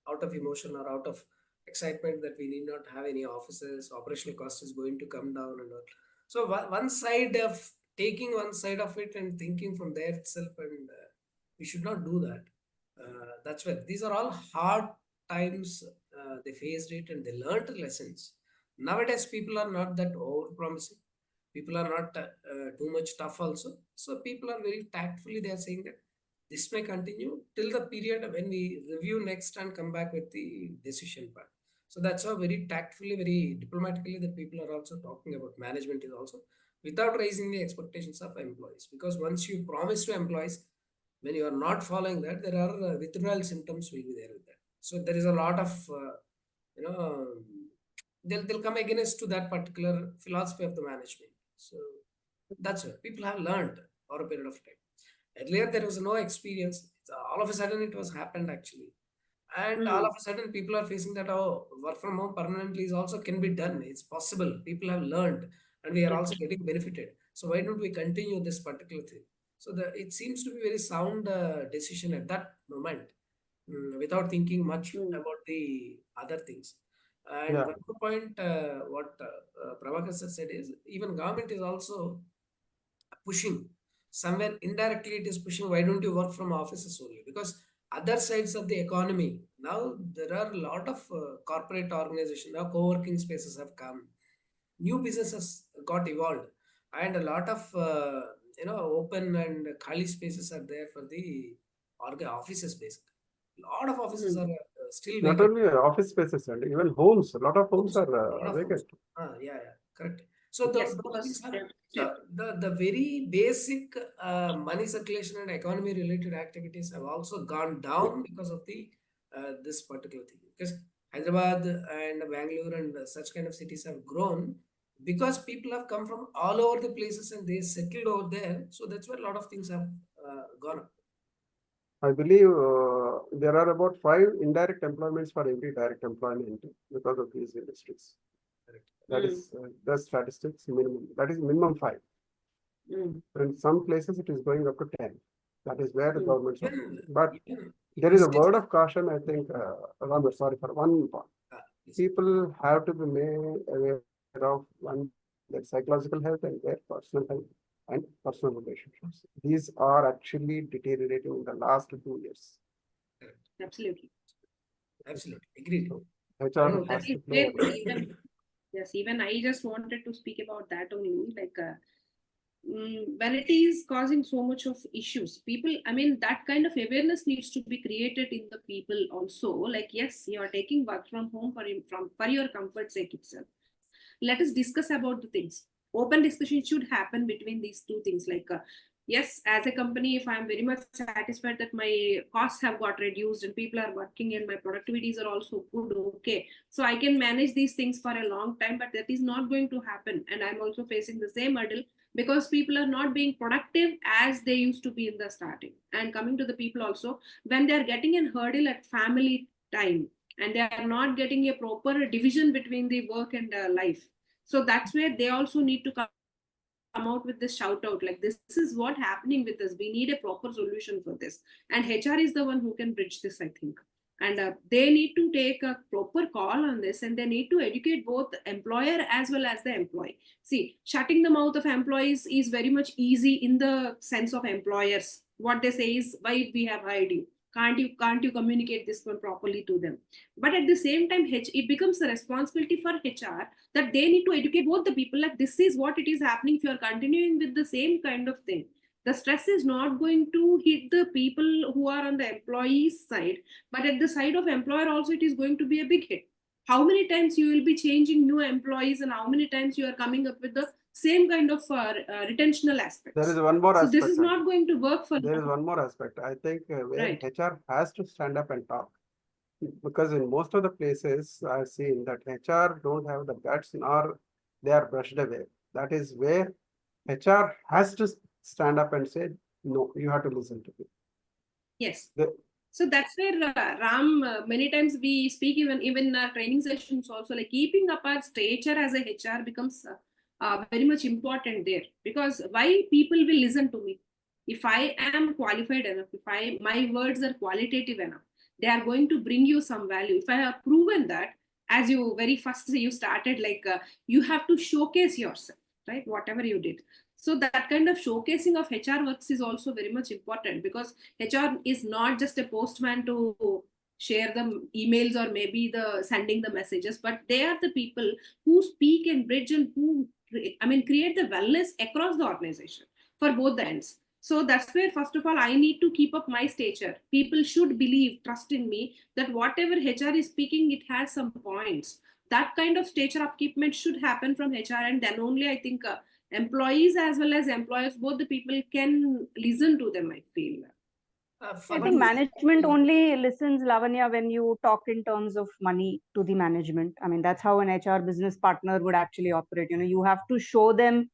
out of emotion or out of excitement that we need not have any offices, operational cost is going to come down and all. So one side of taking one side of it and thinking from there itself, and we should not do that. That's where these are all hard times. They faced it and they learned lessons. Nowadays, people are not that over promising. People are not too much tough also. So people are very tactfully, they are saying that this may continue till the period when we review next and come back with the decision part. So that's how very tactfully, very diplomatically that people are also talking about. Management is also without raising the expectations of employees, because once you promise to employees, when you are not following that, there are withdrawal symptoms will be there with that. So there is a lot of you know they'll come against to that particular philosophy of the management. So that's what people have learned over a period of time. Earlier there was no experience. All of a sudden it was happened actually, and all of a sudden people are facing that, oh, work from home permanently is also can be done. It's possible. People have learned, and we are also getting benefited. So why don't we continue this particular thing? So it seems to be very sound decision at that moment, without thinking much about the other things. And Yeah. one more point, what Prabhakar sir said is, even government is also pushing somewhere indirectly. It is pushing, why don't you work from offices only, because other sides of the economy now, there are a lot of corporate organization now, co-working spaces have come, new businesses got evolved, and a lot of open and khali spaces are there for the offices. Basically, a lot of offices are still Not vacant. only office spaces, and even homes. A lot of homes are A lot of vacant. homes. Yeah, yeah, correct. So Yes, those things because are the very basic money circulation and economy related activities have also gone down because of the this particular thing. Because Hyderabad and Bangalore and such kind of cities have grown because people have come from all over the places and they settled over there. So that's where a lot of things have gone up. I believe there are about 5 indirect employments for every direct employment because of these industries. Correct. That is the statistics minimum. That is minimum 5. In some places it is going up to 10. That is where the government's Even, but even there is a vistage- word of caution, I think, Ramir, sorry for one point. yes. People have to be made aware of one, their psychological health and their personal health and personal relationships. These are actually deteriorating in the last 2 years. absolutely. Absolutely agreed. HR And has That to is play. where yes, even I just wanted to speak about that only. Like when it is causing so much of issues, people, I mean, that kind of awareness needs to be created in the people also. Like, yes, you are taking work from home for your comfort sake itself. Let us discuss about the things. Open discussion should happen between these two things. Like, yes, as a company, if I'm very much satisfied that my costs have got reduced and people are working and my productivities are also good, okay, so I can manage these things for a long time, but that is not going to happen. And I'm also facing the same hurdle because people are not being productive as they used to be in the starting. And coming to the people also, when they are getting a hurdle at family time and they are not getting a proper division between the work and life, so that's where they also need to come out with this shout out, like, this is what happening with us, we need a proper solution for this, and HR is the one who can bridge this, I think. And they need to take a proper call on this, and they need to educate both the employer as well as the employee. See, shutting the mouth of employees is very much easy in the sense of employers. What they say is, why we have hired you, can't you communicate this one properly to them? But at the same time, it becomes a responsibility for HR that they need to educate both the people, like, this is what it is happening. If you are continuing with the same kind of thing, the stress is not going to hit the people who are on the employee's side, but at the side of employer also it is going to be a big hit. How many times you will be changing new employees, and how many times you are coming up with the same kind of retentional aspects? There is one more So aspect. this is not going to work for There is one more aspect. I think where Right. HR has to stand up and talk. Because in most of the places I've seen that HR don't have the guts, nor they are brushed away. That is where HR has to stand up and say, no, you have to listen to me. Yes. So that's where Ram, many times we speak even in our training sessions also, like keeping up our stature as a HR becomes very much important there, because why people will listen to me if I am qualified enough, if my words are qualitative enough, they are going to bring you some value. If I have proven that, as you very first you started, like you have to showcase yourself, right? Whatever you did. So that kind of showcasing of HR works is also very much important, because HR is not just a postman to share the emails or maybe the sending the messages, but they are the people who speak and bridge and who create the wellness across the organization for both the ends. So that's where, first of all, I need to keep up my stature. People should believe, trust in me, that whatever HR is speaking, it has some points. That kind of stature upkeepment should happen from HR, and then only I think employees as well as employers, both the people can listen to them, I feel. I think management only listens, Lavanya, when you talk in terms of money to the management. I mean, that's how an HR business partner would actually operate. You have to show them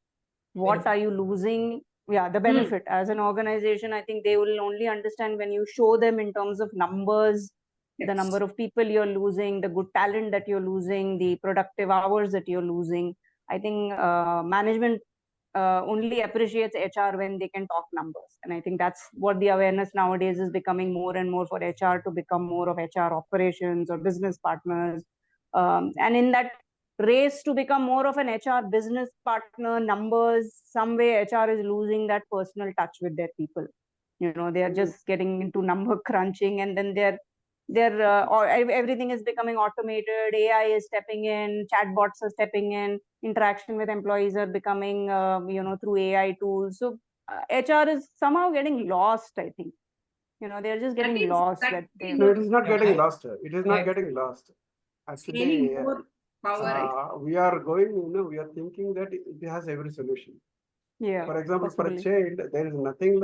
what are you losing. Yeah, the benefit. As an organization, I think they will only understand when you show them in terms of numbers, the number of people you're losing, the good talent that you're losing, the productive hours that you're losing. I think management only appreciates HR when they can talk numbers. And I think that's what the awareness nowadays is becoming more and more, for HR to become more of HR operations or business partners. And in that race to become more of an HR business partner, numbers, some way HR is losing that personal touch with their people. They are just getting into number crunching, and then everything is becoming automated. AI is stepping in, chatbots are stepping in, interaction with employees are becoming through AI tools. So HR is somehow getting lost, I think. They're just getting lost. No, it is not getting lost. It is not getting lost. Actually, power, we are going, we are thinking that it has every solution. Yeah. For example, for a child, there is nothing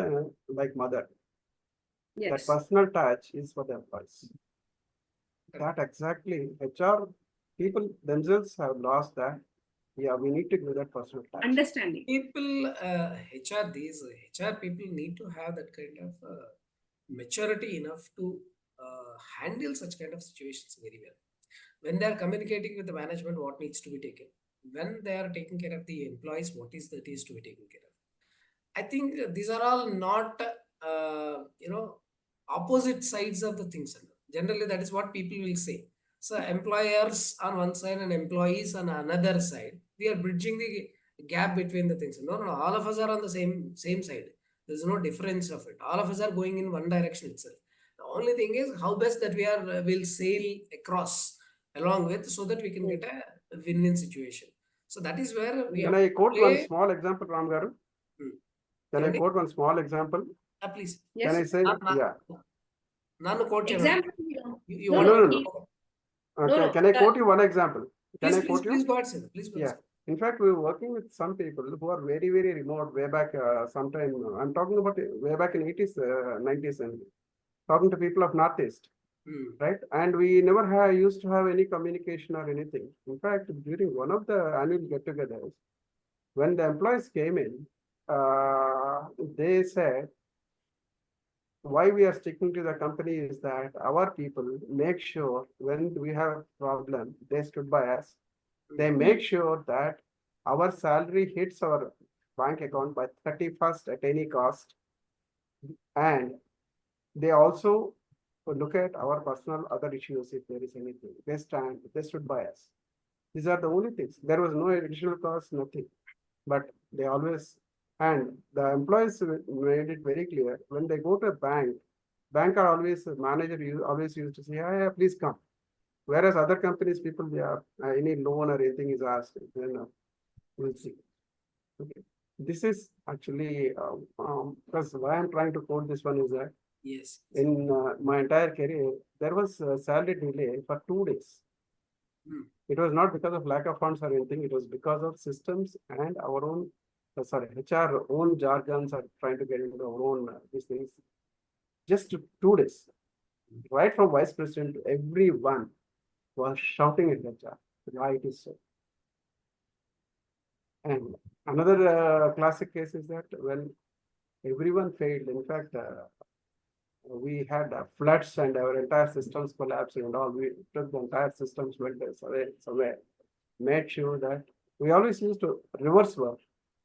like mother. Yes. That personal touch is for the employees. That exactly, HR people themselves have lost that. Yeah, we need to give that personal touch. Understanding. People, these HR people need to have that kind of maturity enough to handle such kind of situations very well. When they are communicating with the management, what needs to be taken. When they are taking care of the employees, what is that is to be taken care of. I think these are all not, opposite sides of the things. Generally, that is what people will say. So employers on one side and employees on another side, we are bridging the gap between the things. No. All of us are on the same side. There's no difference of it. All of us are going in one direction itself. The only thing is how best that we will sail across along with, so that we can get a win-win situation. So that is where we Can have I quote play. one small example, Ram Garu? Can I quote one small example? Please. Yes. Can I say? Yeah. None quote Example. Okay. Can I quote you one example? Please go ahead, sir. Please go ahead. Yeah. In fact, we were working with some people who are very, very remote way back sometime. I'm talking about way back in 80s, 90s, and talking to people of Northeast. Right, and we never used to have any communication or anything. In fact, during one of the annual get-togethers, when the employees came in, they said, why we are sticking to the company is that our people make sure when we have a problem, they stood by us. They make sure that our salary hits our bank account by 31st at any cost. And they also look at our personal other issues if there is anything. They stood by us. These are the only things. There was no additional cost, nothing. But they always, and the employees made it very clear, when they go to a bank are always, manager always used to say, yeah, please come. Whereas other companies, people, they are, any loan or anything is asked, then we'll see. Okay. This is actually, because why I'm trying to quote this one is that, yes, in my entire career, there was a salary delay for 2 days. It was not because of lack of funds or anything. It was because of systems and our own, HR own jargons are trying to get into our own these things. Just 2 days, right from vice president to everyone was shouting at HR. Why it is so. And another classic case is that when everyone failed, in fact, we had floods and our entire systems collapsed and all. We took the entire systems went away somewhere. Made sure that we always used to reverse work.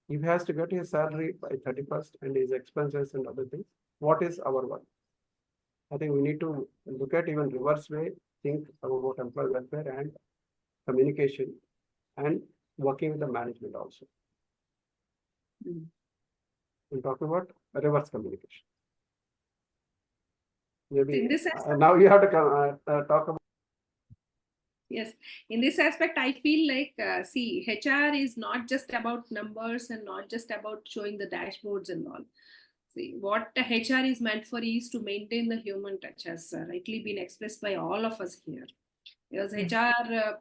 If he has to get his salary by 31st and his expenses and other things, what is our work? I think we need to look at even reverse way, think about employee welfare and communication and working with the management also. We'll talk about reverse communication. Maybe In this aspect, now you have to talk about. yes, in this aspect, I feel like, see, HR is not just about numbers and not just about showing the dashboards and all. See, what the HR is meant for is to maintain the human touch, as rightly been expressed by all of us here. Because HR,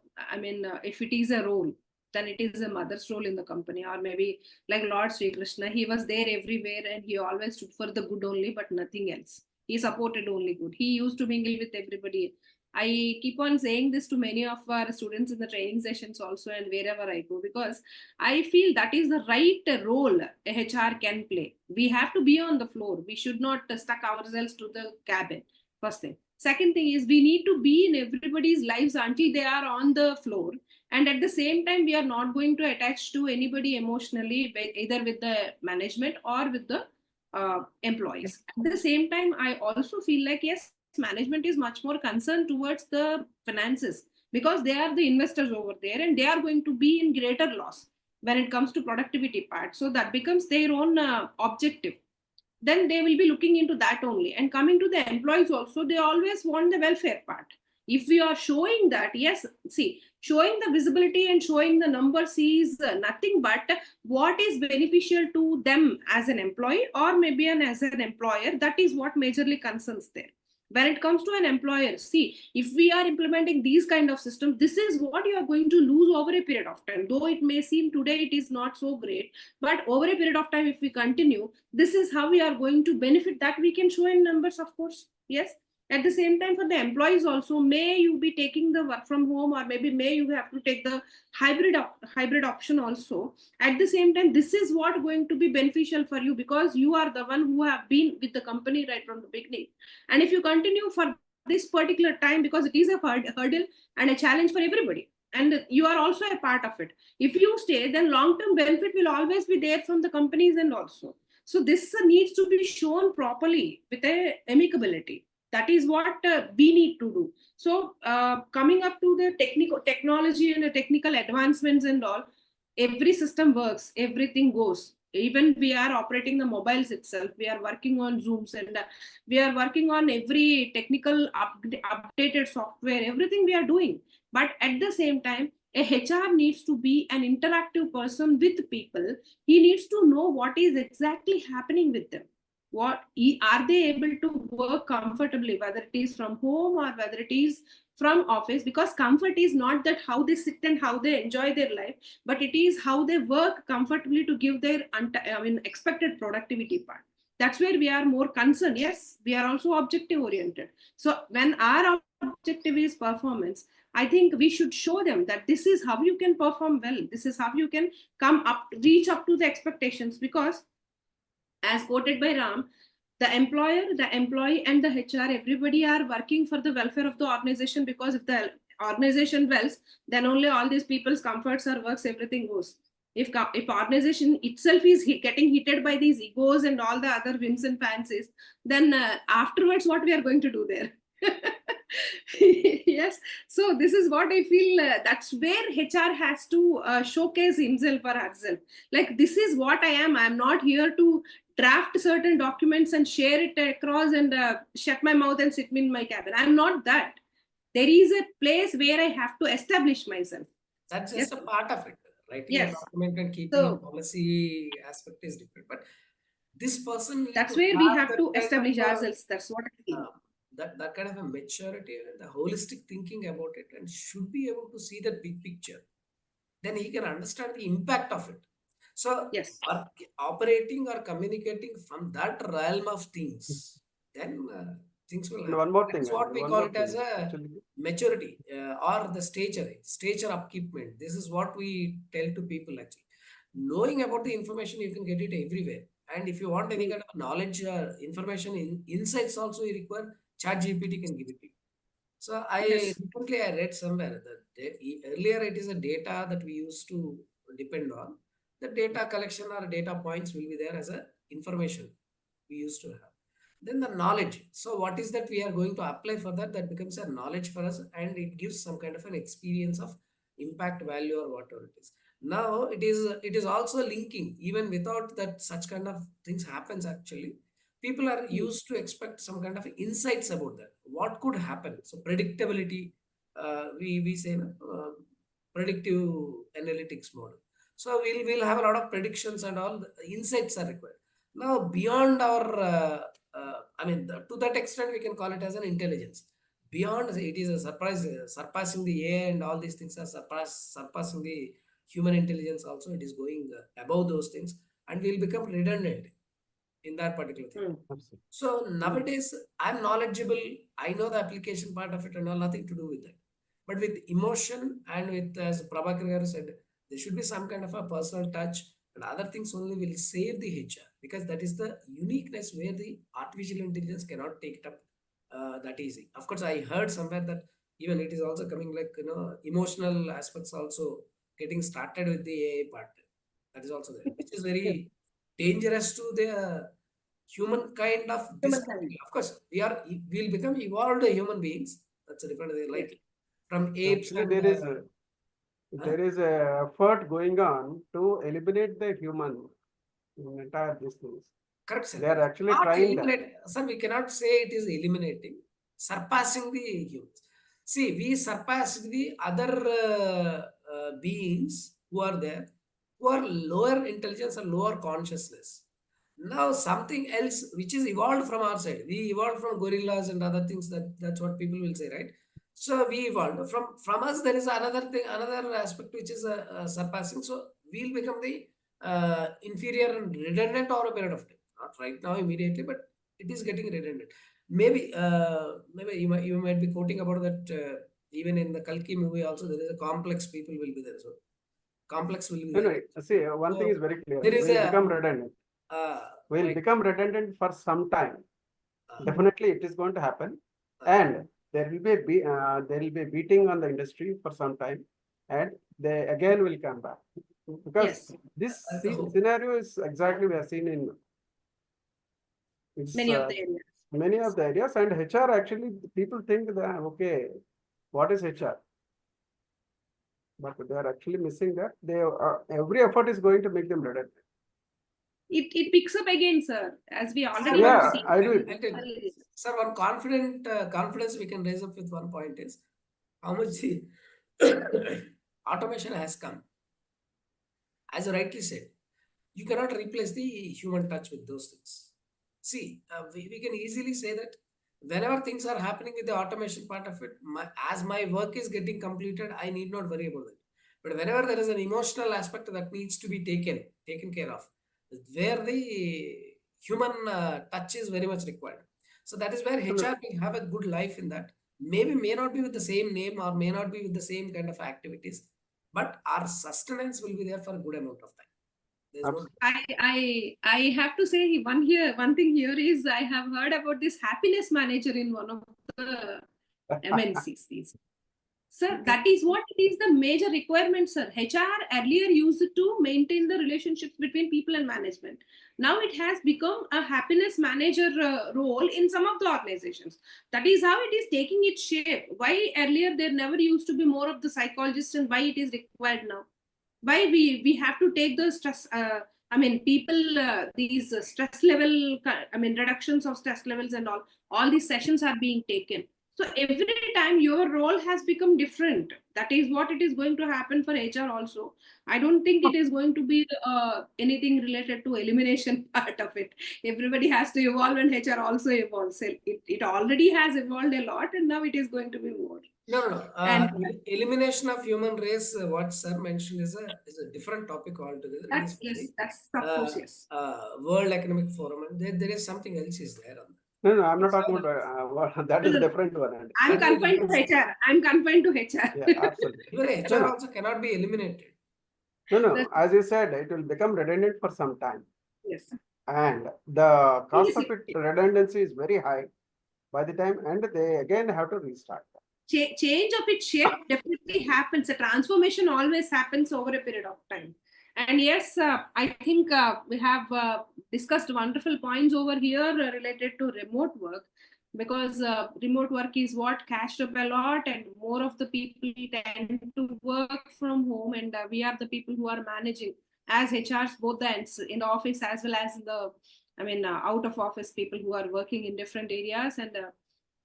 if it is a role, then it is a mother's role in the company, or maybe like Lord Sri Krishna, he was there everywhere and he always stood for the good only, but nothing else. He supported only good. He used to mingle with everybody. I keep on saying this to many of our students in the training sessions also and wherever I go, because I feel that is the right role a HR can play. We have to be on the floor. We should not stuck ourselves to the cabin, first thing. Second thing is we need to be in everybody's lives until they are on the floor. And at the same time, we are not going to attach to anybody emotionally, either with the management or with the employees. At the same time, I also feel like, yes, management is much more concerned towards the finances, because they are the investors over there and they are going to be in greater loss when it comes to productivity part. So that becomes their own objective. Then they will be looking into that only. And coming to the employees also, they always want the welfare part. If we are showing that, yes, see, showing the visibility and showing the numbers is nothing but what is beneficial to them as an employee or maybe as an employer. That is what majorly concerns there. When it comes to an employer, see, if we are implementing these kind of systems, this is what you are going to lose over a period of time. Though it may seem today it is not so great, but over a period of time, if we continue, this is how we are going to benefit. That we can show in numbers, of course. Yes. At the same time, for the employees also, may you be taking the work from home, or maybe may you have to take the hybrid option also. At the same time, this is what going to be beneficial for you, because you are the one who have been with the company right from the beginning. And if you continue for this particular time, because it is a hurdle and a challenge for everybody, and you are also a part of it, if you stay, then long-term benefit will always be there from the companies. And also, so this needs to be shown properly with a amicability. That is what we need to do. So coming up to the technology and the technical advancements and all, every system works, everything goes. Even we are operating the mobiles itself, we are working on Zooms, and we are working on every technical updated software, everything we are doing. But at the same time, a HR needs to be an interactive person with people. He needs to know what is exactly happening with them. What are they able to work comfortably, whether it is from home or whether it is from office? Because comfort is not that how they sit and how they enjoy their life, but it is how they work comfortably to give their expected productivity part. That's where we are more concerned. Yes, we are also objective oriented. So when our objective is performance, I think we should show them that this is how you can perform well. This is how you can come up, reach up to the expectations. Because as quoted by Ram, the employer, the employee, and the HR, everybody are working for the welfare of the organization. Because if the organization wells, then only all these people's comforts or works, everything goes. If organization itself is getting heated by these egos and all the other whims and fancies, then afterwards, what we are going to do there? Yes. So this is what I feel. That's where HR has to showcase himself or herself. Like, this is what I am. I'm not here to draft certain documents and share it across and shut my mouth and sit in my cabin. I'm not that. There is a place where I have to establish myself. That's just a part of it. Writing Yes. a document and keeping a policy aspect is different. But this person needs that's to where we have have that to kind establish of ourselves. That's what I feel. that kind of a maturity and the holistic thinking about it, and should be able to see that big picture. Then he can understand the impact of it. So Yes. operating or communicating from that realm of things, then things will And happen. one more thing, That's what we one call more it as thing, a actually. maturity or the stature upkeepment. This is what we tell to people actually. Knowing about the information, you can get it everywhere. And if you want any kind of knowledge, information, insights also you require, ChatGPT can give it to you. So recently I read somewhere that earlier it is a data that we used to depend on. The data collection or data points will be there as a information we used to have. Then the knowledge. So what is that we are going to apply for that? That becomes a knowledge for us, and it gives some kind of an experience of impact value or whatever it is. Now it is also linking, even without that such kind of things happens actually. People are used to expect some kind of insights about that. What could happen? So predictability, we say predictive analytics model. So we'll have a lot of predictions and all. Insights are required. Now beyond our, to that extent we can call it as an intelligence. Beyond it is a surprise, surpassing the AI and all these things are surpassing the human intelligence also. It is going above those things, and will become redundant in that particular thing. Absolutely. So nowadays, I'm knowledgeable. I know the application part of it and all, nothing to do with that. But with emotion and with, as Prabhakar said, there should be some kind of a personal touch, and other things only will save the HR, because that is the uniqueness where the artificial intelligence cannot take it up that easy. Of course, I heard somewhere that even it is also coming like, emotional aspects also getting started with the AI part. That is also there, which is very dangerous to the humankind of this Humankind. country. Of course, we'll become evolved human beings. That's a different thing. Like from apes Actually, and there is a effort going on to eliminate the human in entire these things. correct, sir. They are actually Not trying that. eliminate, sir. We cannot say it is eliminating, surpassing the humans. See, we surpass the other beings who are there, who are lower intelligence or lower consciousness. Now something else which is evolved from our side. We evolved from gorillas and other things. That's what people will say, right? So we evolved from us. There is another thing, another aspect which is surpassing. So we'll become the inferior and redundant over a period of time. Not right now immediately, but it is getting redundant. Maybe you might be quoting about that. Even in the Kalki movie, also there is a complex people will be there. So complex will be No, there. no, see, one thing So is very clear. there is We'll a become redundant. We'll like, become redundant for some time. Definitely, it is going to happen, and there will be a beating on the industry for some time, and they again will come back, because this scenario is exactly we have seen in Many of the areas. many of the areas. And HR, actually, people think that, okay, what is HR? But they are actually missing that. Every effort is going to make them redundant. It picks up again, sir, as we already Yeah, have seen. I do. Sir, one confidence we can raise up with one point is how much the automation has come. As you rightly said, you cannot replace the human touch with those things. See, we can easily say that whenever things are happening with the automation part of it, as my work is getting completed, I need not worry about it. But whenever there is an emotional aspect that needs to be taken care of, where the human touch is very much required. So that is where HR will have a good life in that. Maybe may not be with the same name or may not be with the same kind of activities, but our sustenance will be there for a good amount of time. I have to say one thing here is I have heard about this happiness manager in one of the MNCs. Sir, that is what it is the major requirement, sir. HR earlier used to maintain the relationships between people and management. Now it has become a happiness manager role in some of the organizations. That is how it is taking its shape. Why earlier there never used to be more of the psychologists, and why it is required now? Why we have to take the stress, people, these stress level, reductions of stress levels and all these sessions are being taken. So every time your role has become different. That is what it is going to happen for HR also. I don't think it is going to be anything related to elimination part of it. Everybody has to evolve, and HR also evolves. It already has evolved a lot, and now it is going to be more. No. Elimination of human race, what sir mentioned, is a different topic altogether. That's of course, yes. World Economic Forum, and there is something else is there on that. No, I'm not talking about that. Is a different one. I'm confined to HR. Yeah, absolutely. Even HR also cannot be eliminated. No. As you said, it will become redundant for some time. Yes. and the cost of Yes, it redundancy is very high by the time, and they again have to restart. Change of its shape definitely happens. A transformation always happens over a period of time. And yes, I think we have discussed wonderful points over here related to remote work, because remote work is what catched up a lot, and more of the people tend to work from home, and we are the people who are managing as HRs, both the ends, in the office as well as in the, out of office people who are working in different areas. And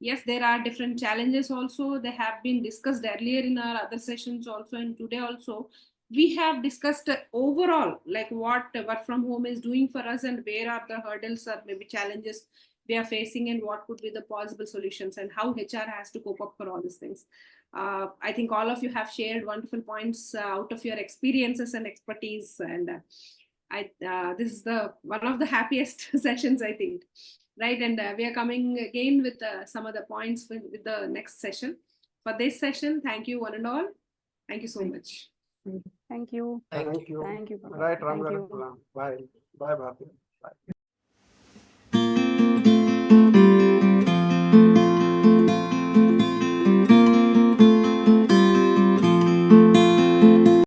yes, there are different challenges also. They have been discussed earlier in our other sessions also, and today also we have discussed overall like what work from home is doing for us, and where are the hurdles or maybe challenges we are facing, and what could be the possible solutions, and how HR has to cope up for all these things. I think all of you have shared wonderful points out of your experiences and expertise, and this is the one of the happiest sessions, I think. Right, and we are coming again with some other points with the next session. For this session, thank you one and all. Thank you so much. Thank you. Thank you. Thank you. Right, Thank Ram you. Garu. Bye. Bye, Bharti. Bye.